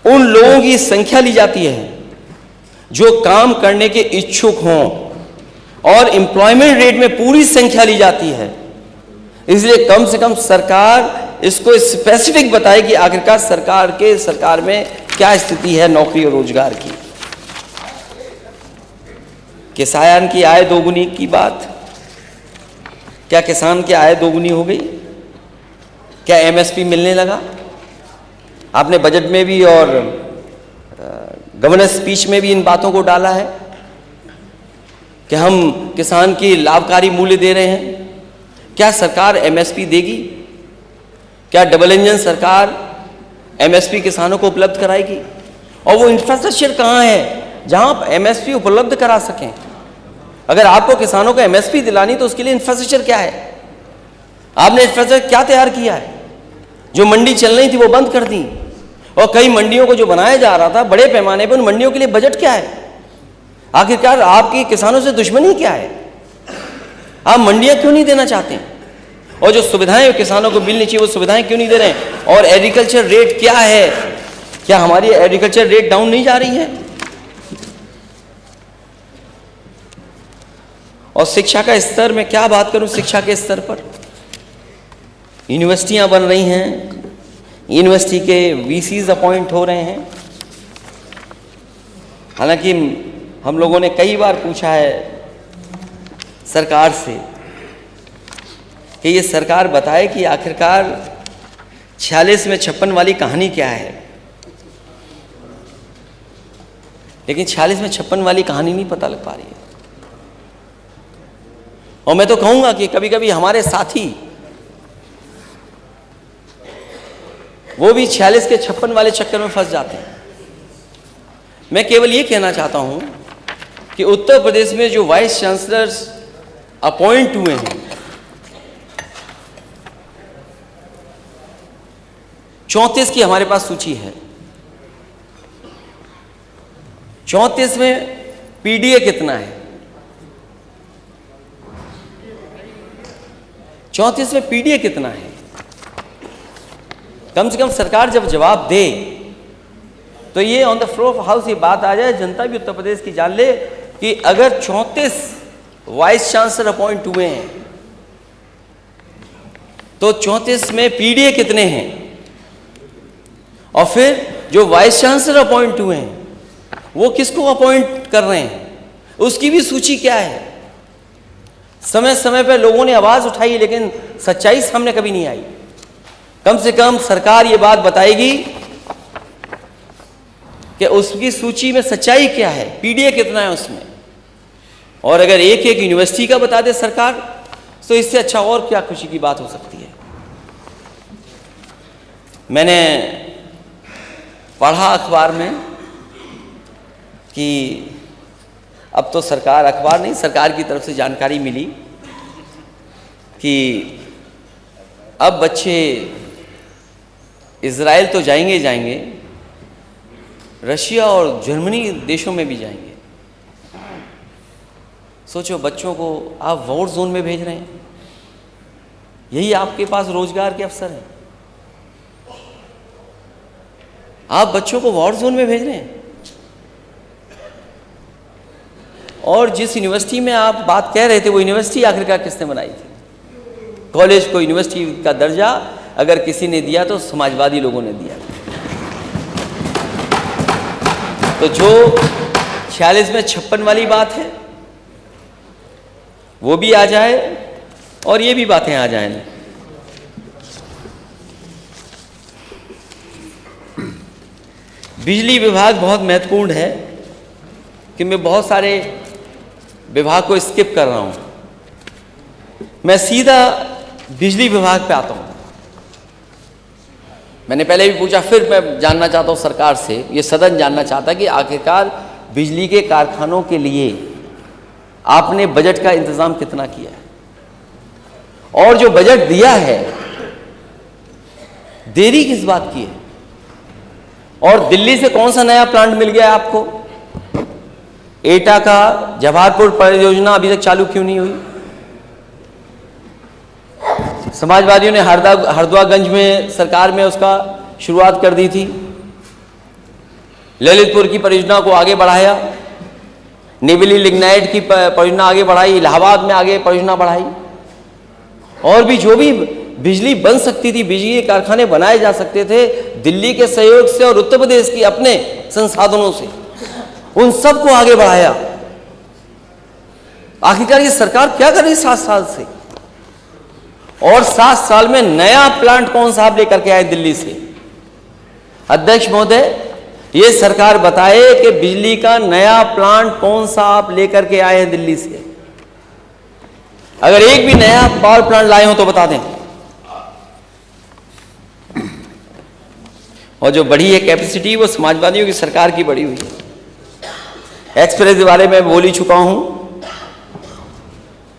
S1: उन लोगों की संख्या ली जाती है जो काम करने के इच्छुक हों, और एम्प्लॉयमेंट रेट में पूरी संख्या ली जाती है। इसलिए कम से कम सरकार इसको स्पेसिफिक बताए कि आखिरकार सरकार में क्या स्थिति है नौकरी और रोजगार की। किसान की आय दोगुनी की बात, क्या किसान की आय दोगुनी हो गई? क्या एमएसपी मिलने लगा? आपने बजट में भी और गवर्नर स्पीच में भी इन बातों को डाला है कि हम किसान की लाभकारी मूल्य दे रहे हैं। क्या सरकार एमएसपी देगी? क्या डबल इंजन सरकार एमएसपी किसानों को उपलब्ध कराएगी? और वो इंफ्रास्ट्रक्चर कहाँ है जहां आप एमएसपी उपलब्ध करा सकें? अगर आपको किसानों को एमएसपी दिलानी तो उसके लिए इंफ्रास्ट्रक्चर क्या है? आपने इंफ्रास्ट्रक्चर क्या तैयार किया है? जो मंडी चल रही थी वो बंद कर दी, और कई मंडियों को जो बनाया जा रहा था बड़े पैमाने पर, उन मंडियों के लिए बजट क्या है? आखिरकार आपकी किसानों से दुश्मनी क्या है? आप मंडियां क्यों नहीं देना चाहते? और जो सुविधाएं किसानों को मिलनी चाहिए वो सुविधाएं क्यों नहीं दे रहे हैं? और एग्रीकल्चर रेट क्या है? क्या हमारी एग्रीकल्चर रेट डाउन नहीं जा रही है? और शिक्षा का स्तर, में क्या बात करूं शिक्षा के स्तर पर। यूनिवर्सिटियां बन रही हैं, यूनिवर्सिटी के वीसीज अपॉइंट हो रहे हैं। हालांकि हम लोगों ने कई बार पूछा है सरकार से कि ये सरकार बताए कि आखिरकार 46 में 56 वाली कहानी क्या है, लेकिन 46 में 56 वाली कहानी नहीं पता लग पा रही है। और मैं तो कहूंगा कि कभी कभी हमारे साथी वो भी 46 के 56 वाले चक्कर में फंस जाते हैं। मैं केवल ये कहना चाहता हूं कि उत्तर प्रदेश में जो वाइस चांसलर्स अपॉइंट हुए हैं, 34 की हमारे पास सूची है। 34 में पीडीए कितना है? 34 में पीडीए कितना है? कम से कम सरकार जब जवाब दे तो ये on the floor of house ये बात आ जाए, जनता भी उत्तर प्रदेश की जान ले कि अगर 34 वाइस चांसलर अपॉइंट हुए हैं तो 34 में पीडीए कितने हैं, और फिर जो वाइस चांसलर अपॉइंट हुए हैं वो किसको अपॉइंट कर रहे हैं, उसकी भी सूची क्या है। समय समय पर लोगों ने आवाज उठाई लेकिन सच्चाई सामने कभी नहीं आई। कम से कम सरकार ये बात बताएगी कि उसकी सूची में सच्चाई क्या है, पीडीए कितना है उसमें। और अगर एक एक यूनिवर्सिटी का बता दे सरकार तो इससे अच्छा और क्या खुशी की बात हो सकती है। मैंने पढ़ा अखबार में कि अब तो सरकार, अखबार नहीं, सरकार की तरफ से जानकारी मिली कि अब बच्चे इजराइल तो जाएंगे जाएंगे, रशिया और जर्मनी देशों में भी जाएंगे। सोचो, बच्चों को आप वॉर जोन में भेज रहे हैं, यही आपके पास रोजगार के अवसर हैं। आप बच्चों को वॉर जोन में भेज रहे हैं। और जिस यूनिवर्सिटी में आप बात कह रहे थे वो यूनिवर्सिटी आखिरकार किसने बनाई थी? कॉलेज को यूनिवर्सिटी का दर्जा अगर किसी ने दिया तो समाजवादी लोगों ने दिया। तो जो 46 में 56 वाली बात है वो भी आ जाए और ये भी बातें आ जाएं। बिजली विभाग बहुत महत्वपूर्ण है कि मैं बहुत सारे विभाग को स्किप कर रहा हूं। मैं सीधा बिजली विभाग पे आता हूं। मैंने पहले भी पूछा, फिर मैं जानना चाहता हूं सरकार से, ये सदन जानना चाहता कि आखिरकार बिजली के कारखानों के लिए आपने बजट का इंतजाम कितना किया है, और जो बजट दिया है देरी किस बात की है, और दिल्ली से कौन सा नया प्लांट मिल गया है आपको? एटा का जवाहरपुर परियोजना अभी तक चालू क्यों नहीं हुई? समाजवादियों ने हरदुआगंज में सरकार में उसका शुरुआत कर दी थी। ललितपुर की परियोजना को आगे बढ़ाया, निवली लिग्नाइट की परियोजना आगे बढ़ाई, इलाहाबाद में आगे परियोजना बढ़ाई, और भी जो भी बिजली बन सकती थी, बिजली के कारखाने बनाए जा सकते थे, दिल्ली के सहयोग से और उत्तर प्रदेश की अपने संसाधनों से, उन सब को आगे बढ़ाया। आखिरकार ये सरकार क्या कर रही 7 साल से? और 7 साल में नया प्लांट कौन सा आप लेकर के आए दिल्ली से? अध्यक्ष महोदय, ये सरकार बताए कि बिजली का नया प्लांट कौन सा आप लेकर के आए हैं दिल्ली से। अगर एक भी नया पावर प्लांट लाए हो तो बता दें। और जो बढ़ी है कैपेसिटी, वो समाजवादियों की सरकार की बढ़ी हुई है। एक्सप्रेस के बारे में बोल ही चुका हूं।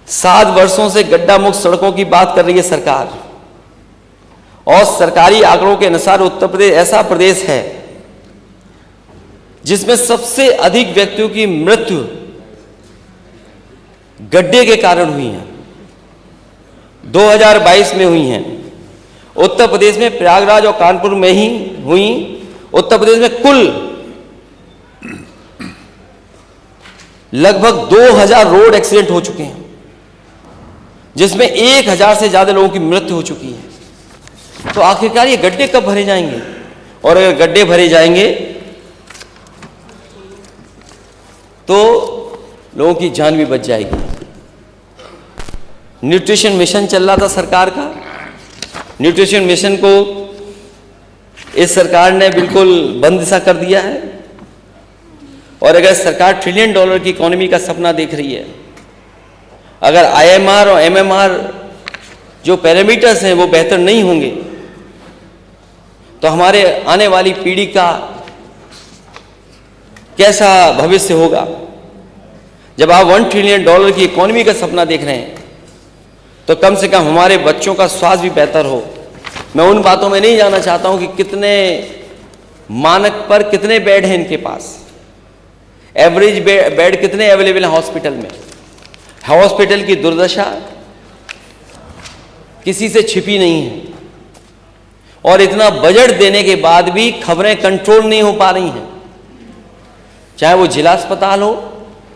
S1: 7 वर्षों से गड्ढा मुक्त सड़कों की बात कर रही है सरकार, और सरकारी आंकड़ों के अनुसार उत्तर प्रदेश ऐसा प्रदेश है जिसमें सबसे अधिक व्यक्तियों की मृत्यु गड्ढे के कारण हुई है। 2022 में हुई हैं। उत्तर प्रदेश में प्रयागराज और कानपुर में ही हुई। उत्तर प्रदेश में कुल लगभग 2000 रोड एक्सीडेंट हो चुके हैं, जिसमें 1000 से ज्यादा लोगों की मृत्यु हो चुकी है। तो आखिरकार ये गड्ढे कब भरे जाएंगे? और अगर गड्ढे भरे जाएंगे तो लोगों की जान भी बच जाएगी। न्यूट्रिशन मिशन चल रहा था सरकार का। न्यूट्रिशन मिशन को इस सरकार ने बिल्कुल बंद दिशा कर दिया है। और अगर सरकार $1 ट्रिलियन की इकोनॉमी का सपना देख रही है, अगर IMR और MMR जो पैरामीटर्स हैं वो बेहतर नहीं होंगे, तो हमारे आने वाली पीढ़ी का कैसा भविष्य होगा? जब आप $1 ट्रिलियन की इकोनॉमी का सपना देख रहे हैं, तो कम से कम हमारे बच्चों का स्वास्थ्य भी बेहतर हो। मैं उन बातों में नहीं जाना चाहता हूं कि कितने मानक पर कितने बेड हैं इनके पास, एवरेज बेड कितने अवेलेबल हैं हॉस्पिटल में। हॉस्पिटल की दुर्दशा किसी से छिपी नहीं है, और इतना बजट देने के बाद भी खबरें कंट्रोल नहीं हो पा रही हैं। चाहे वो जिला अस्पताल हो,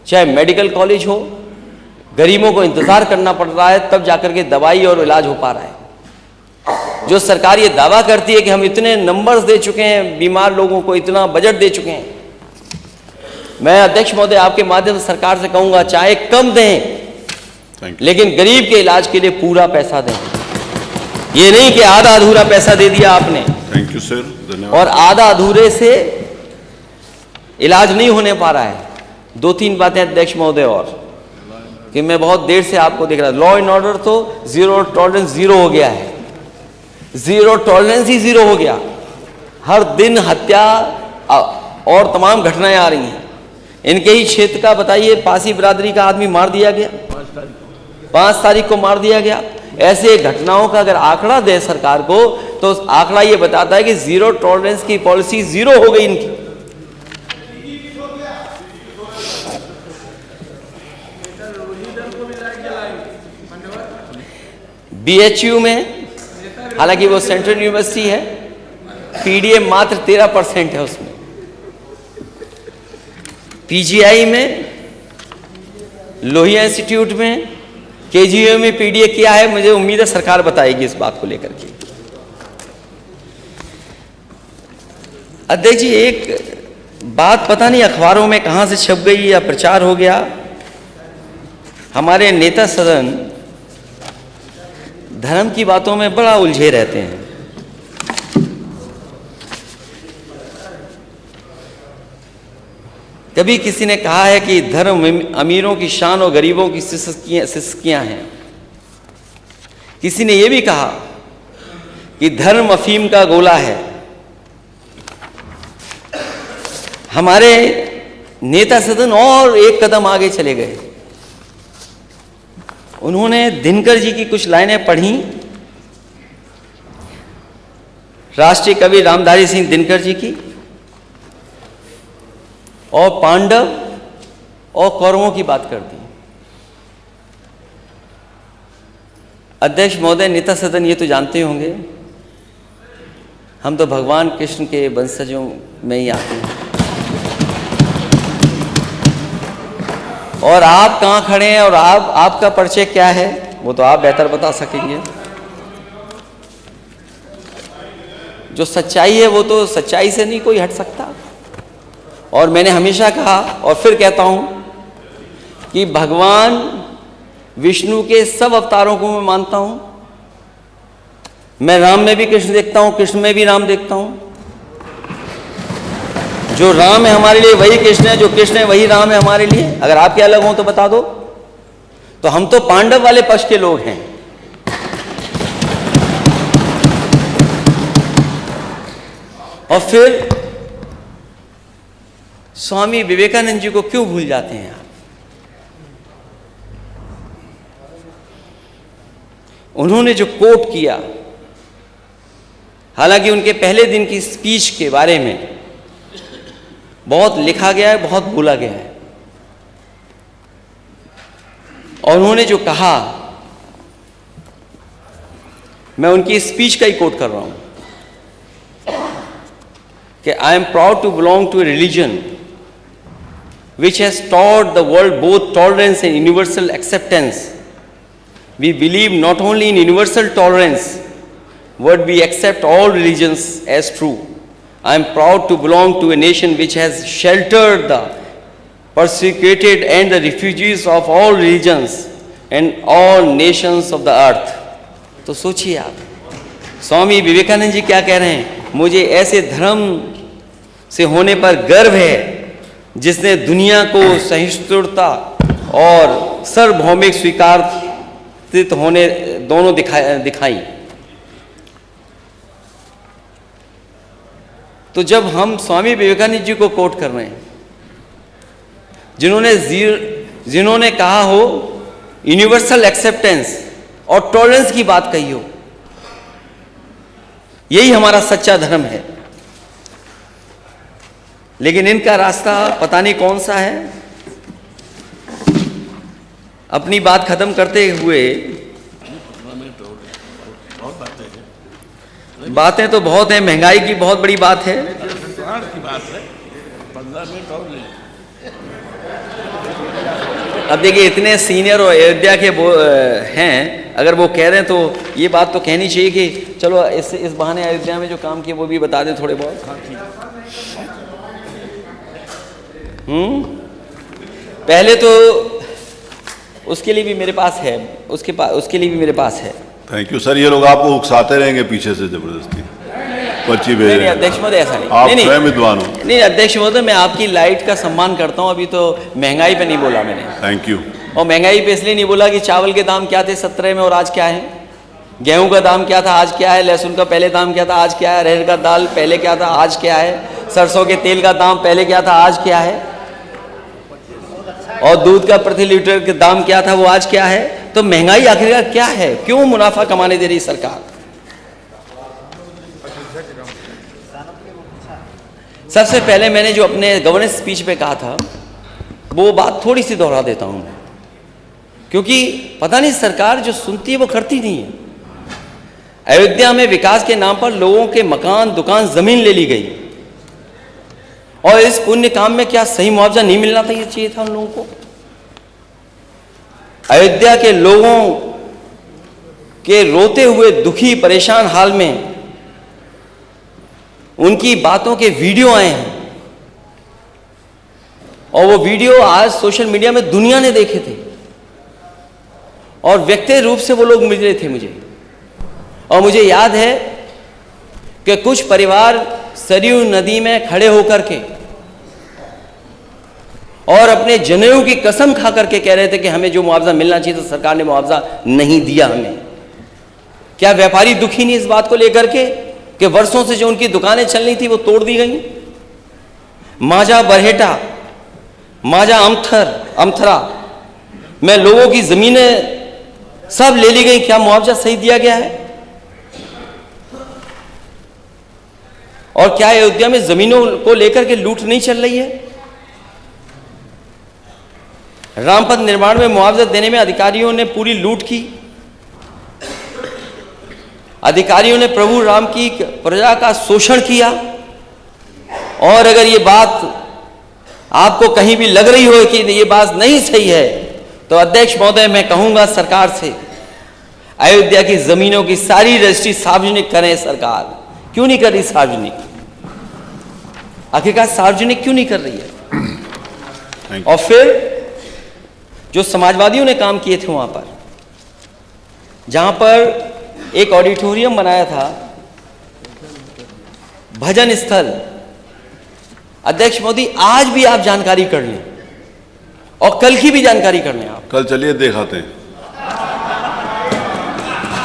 S1: चाहे मेडिकल कॉलेज हो, गरीबों को इंतजार करना पड़ रहा है, तब जाकर के दवाई और इलाज हो पा रहा है। जो सरकार ये दावा करती है कि हम इतने नंबर्स दे चुके हैं बीमार लोगों को, इतना बजट दे चुके हैं, मैं अध्यक्ष महोदय आपके माध्यम से सरकार से कहूंगा, चाहे कम दें लेकिन गरीब के इलाज के लिए पूरा पैसा दें। ये नहीं कि आधा अधूरा पैसा दे दिया आपने।
S2: थैंक यू सर, धन्यवाद।
S1: और आधा अधूरे से इलाज नहीं होने पा रहा है। 2-3 बातें अध्यक्ष महोदय और, कि मैं बहुत देर से आपको देख रहा हूं, लॉ एंड ऑर्डर तो जीरो टॉलरेंस जीरो हो गया है। जीरो टॉलरेंस ही जीरो हो गया। हर दिन हत्या और तमाम घटनाएं आ रही हैं। इनके ही क्षेत्र का बताइए, पासी बिरादरी का आदमी मार दिया गया, 5 तारीख को मार दिया गया। ऐसे घटनाओं का अगर आंकड़ा दे सरकार को, तो आंकड़ा ये बताता है कि जीरो टॉलरेंस की पॉलिसी जीरो हो गई इनकी। BHU में, हालांकि वो सेंट्रल यूनिवर्सिटी है, PDA मात्र 13% है उसमें। PGI में, लोहिया इंस्टीट्यूट में, KGU में PDA क्या है, मुझे उम्मीद है सरकार बताएगी इस बात को लेकर के। अध्यक्ष जी, एक बात पता नहीं अखबारों में कहां से छप गई या प्रचार हो गया, हमारे नेता सदन धर्म की बातों में बड़ा उलझे रहते हैं। कभी किसी ने कहा है कि धर्म अमीरों की शान और गरीबों की सिसकियां हैं। किसी ने यह भी कहा कि धर्म अफीम का गोला है। हमारे नेता सदन और एक कदम आगे चले गए। उन्होंने दिनकर जी की कुछ लाइनें पढ़ी। राष्ट्रीय कवि रामधारी सिंह दिनकर जी की, और पांडव और कौरवों की बात कर दी। अध्यक्ष महोदय, नेता सदन ये तो जानते होंगे, हम तो भगवान कृष्ण के वंशजों में ही आते हैं। और आप कहाँ खड़े हैं और आपका परिचय क्या है, वो तो आप बेहतर बता सकेंगे। जो सच्चाई है वो तो सच्चाई से नहीं कोई हट सकता। और मैंने हमेशा कहा और फिर कहता हूं कि भगवान विष्णु के सब अवतारों को मैं मानता हूं। मैं राम में भी कृष्ण देखता हूं, कृष्ण में भी राम देखता हूं। जो राम है हमारे लिए वही कृष्ण है, जो कृष्ण है वही राम है हमारे लिए। अगर आपके अलग हो तो बता दो। तो हम तो पांडव वाले पक्ष के लोग हैं। और फिर स्वामी विवेकानंद जी को क्यों भूल जाते हैं आप? उन्होंने जो कोट किया, हालांकि उनके पहले दिन की स्पीच के बारे में बहुत लिखा गया है, बहुत बोला गया है, और उन्होंने जो कहा, मैं उनकी स्पीच का ही कोट कर रहा हूं कि I am proud to belong to a religion which has taught the world both tolerance and universal acceptance. We believe not only in universal tolerance, but we accept all religions as true. I am proud to belong to a nation which has sheltered the persecuted and the refugees of all religions and all nations of the earth. तो सोचिए आप, स्वामी विवेकानंद जी क्या कह रहे हैं? मुझे ऐसे धर्म से होने पर गर्व है जिसने दुनिया को सहिष्णुता और सार्वभौमिक स्वीकृत होने दोनों दिखाई। तो जब हम स्वामी विवेकानंद जी को कोट कर रहे हैं, जिन्होंने कहा हो यूनिवर्सल एक्सेप्टेंस और टॉलरेंस की बात कही हो, यही हमारा सच्चा धर्म है। लेकिन इनका रास्ता पता नहीं कौन सा है। अपनी बात खत्म करते हुए, बातें तो बहुत हैं, महंगाई की बहुत बड़ी बात है। अब देखिए, इतने सीनियर और अयोध्या के वो हैं, अगर वो कह रहे हैं तो ये बात तो कहनी चाहिए कि चलो इस बहाने अयोध्या में जो काम किए वो भी बता दें थोड़े बहुत। पहले तो उसके लिए भी मेरे पास है, उसके लिए भी मेरे पास है।
S3: Thank you sir. ये लोग आपको उकसाते रहेंगे पीछे से जबरदस्ती, पर्ची भेज रहे हैं।
S1: अध्यक्ष महोदय, ऐसा नहीं।
S3: आप स्वयं विद्वान हो।
S1: नहीं अध्यक्ष महोदय, मैं आपकी लाइट का सम्मान करता हूँ। अभी तो महंगाई पे नहीं बोला मैंने।
S3: Thank you.
S1: और महंगाई पे इसलिए नहीं बोला कि चावल के दाम क्या थे 17 में और आज क्या है, गेहूं का दाम क्या था आज क्या है, लहसुन का पहले दाम क्या था आज क्या है, अरहर का दाल पहले क्या था आज क्या है, सरसों के तेल का दाम पहले क्या था आज क्या है, और दूध का प्रति लीटर का दाम क्या था वो आज क्या है। तो महंगाई आखिरकार क्या है? क्यों मुनाफा कमाने दे रही सरकार? सबसे पहले मैंने जो अपने गवर्नेंस स्पीच पे कहा था वो बात थोड़ी सी दोहरा देता हूं, क्योंकि पता नहीं सरकार जो सुनती है वो करती नहीं है। अयोध्या में विकास के नाम पर लोगों के मकान, दुकान, जमीन ले ली गई, और इस पुण्य काम में क्या सही मुआवजा नहीं मिलना चाहिए था उन लोगों को? अयोध्या के लोगों के रोते हुए, दुखी, परेशान हाल में उनकी बातों के वीडियो आए हैं, और वो वीडियो आज सोशल मीडिया में दुनिया ने देखे थे, और व्यक्तिगत रूप से वो लोग मिल रहे थे मुझे। और मुझे याद है कि कुछ परिवार सरयू नदी में खड़े होकर के और अपने जनेऊ की कसम खा करके कह रहे थे कि हमें जो मुआवजा मिलना चाहिए तो सरकार ने मुआवजा नहीं दिया हमें। क्या व्यापारी दुखी नहीं इस बात को लेकर के कि वर्षों से जो उनकी दुकानें चलनी थी वो तोड़ दी गई? माजा बरहेटा, माजा अमथरा में लोगों की जमीनें सब ले ली गई। क्या मुआवजा सही दिया गया है? और क्या अयोध्या में जमीनों को लेकर के लूट नहीं चल रही है? रामपथ निर्माण में मुआवजा देने में अधिकारियों ने पूरी लूट की। अधिकारियों ने प्रभु राम की प्रजा का शोषण किया। और अगर ये बात आपको कहीं भी लग रही हो कि ये बात नहीं सही है तो अध्यक्ष महोदय मैं कहूंगा सरकार से, अयोध्या की जमीनों की सारी रजिस्ट्री सार्वजनिक करें। सरकार क्यों नहीं कर रही सार्वजनिक? आखिरकार सार्वजनिक क्यों नहीं कर रही है? और फिर जो समाजवादियों ने काम किए थे वहां पर, जहां पर एक ऑडिटोरियम बनाया था, भजन स्थल, अध्यक्ष मोदी आज भी आप जानकारी कर लें और कल की भी जानकारी कर लें। आप
S3: कल चलिए दिखाते हैं।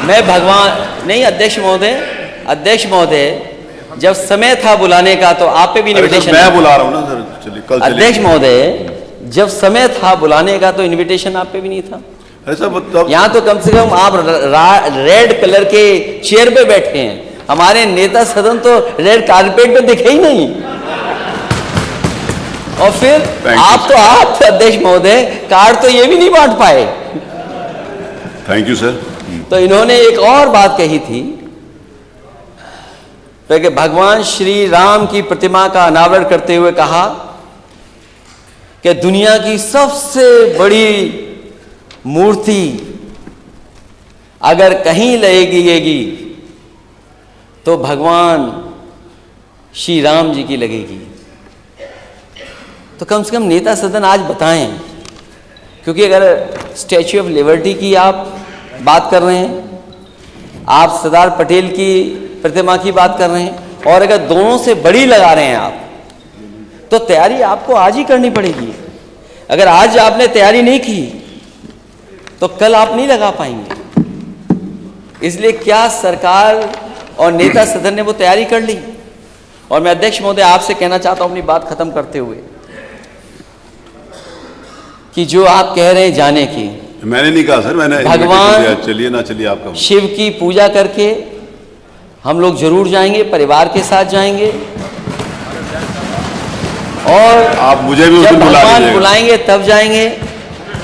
S1: मैं भगवान नहीं, अध्यक्ष महोदय जब समय था बुलाने का तो आप पे भी इनविटेशन।
S3: मैं बुला रहा हूं ना सर, चलिए कल चलिए।
S1: अध्यक्ष महोदय जब समय था बुलाने का तो इनविटेशन आप पे भी नहीं था।
S3: ऐसा मतलब
S1: यहां तो कम से कम आप रेड कलर के चेयर पे बैठे हैं, हमारे नेता सदन तो रेड कारपेट पे दिखे ही नहीं। और फिर आप अध्यक्ष महोदय कार्ड तो ये भी नहीं बांट पाए।
S3: Thank you sir.
S1: तो इन्होंने एक और बात कही थी कि भगवान श्री राम की प्रतिमा का अनावरण करते हुए कहा कि दुनिया की सबसे बड़ी मूर्ति अगर कहीं लगेगी तो भगवान श्री राम जी की लगेगी। तो कम से कम नेता सदन आज बताएं, क्योंकि अगर स्टैच्यू ऑफ लिबर्टी की आप बात कर रहे हैं, आप सरदार पटेल की प्रतिमा की बात कर रहे हैं, और अगर दोनों से बड़ी लगा रहे हैं आप, तो तैयारी आपको आज ही करनी पड़ेगी। अगर आज आपने तैयारी नहीं की तो कल आप नहीं लगा पाएंगे। इसलिए क्या सरकार और नेता सदन ने वो तैयारी कर ली? और मैं अध्यक्ष महोदय आपसे कहना चाहता हूं अपनी बात खत्म करते हुए कि जो आप कह रहे हैं जाने की,
S3: मैंने नहीं कहा सर, मैंने
S1: भगवान
S3: चलिए ना चलिए आपका
S1: शिव की पूजा करके हम लोग जरूर जाएंगे, परिवार के साथ जाएंगे। और
S3: आप मुझे भी
S1: जब भगवान बुलाएंगे तब जाएंगे।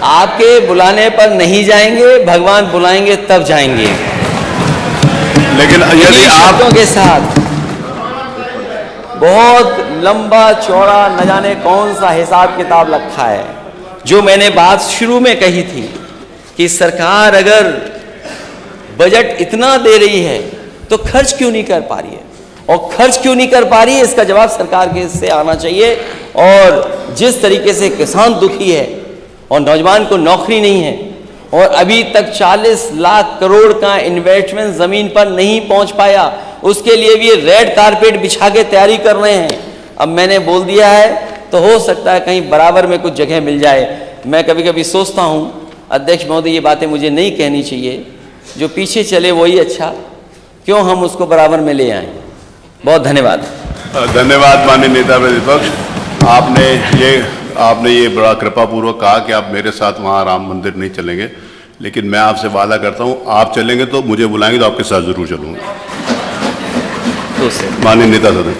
S1: आपके बुलाने पर नहीं जाएंगे, भगवान बुलाएंगे तब जाएंगे।
S3: लेकिन यदि आप
S1: के साथ बहुत लंबा चौड़ा न जाने कौन सा हिसाब किताब रखा है। जो मैंने बात शुरू में कही थी कि सरकार अगर बजट इतना दे रही है तो खर्च क्यों नहीं कर पा रही है, और खर्च क्यों नहीं कर पा रही है इसका जवाब सरकार के से आना चाहिए। और जिस तरीके से किसान दुखी है और नौजवान को नौकरी नहीं है, और अभी तक 40 लाख करोड़ का इन्वेस्टमेंट जमीन पर नहीं पहुंच पाया, उसके लिए भी रेड कारपेट बिछा के तैयारी कर रहे हैं। अब मैंने बोल दिया है तो हो सकता है कहीं बराबर में कुछ जगह मिल जाए। मैं कभी कभी सोचता हूं अध्यक्ष महोदय ये बातें मुझे नहीं कहनी चाहिए, जो पीछे चले वही अच्छा, क्यों हम उसको बराबर में ले आए। बहुत धन्यवाद।
S3: धन्यवाद माननीय नेता प्रतिपक्ष। आपने ये बड़ा कृपापूर्वक कहा कि आप मेरे साथ वहाँ राम मंदिर नहीं चलेंगे, लेकिन मैं आपसे वादा करता हूँ आप चलेंगे तो मुझे बुलाएंगे तो आपके साथ जरूर चलूँगा। माननीय नेता सदन।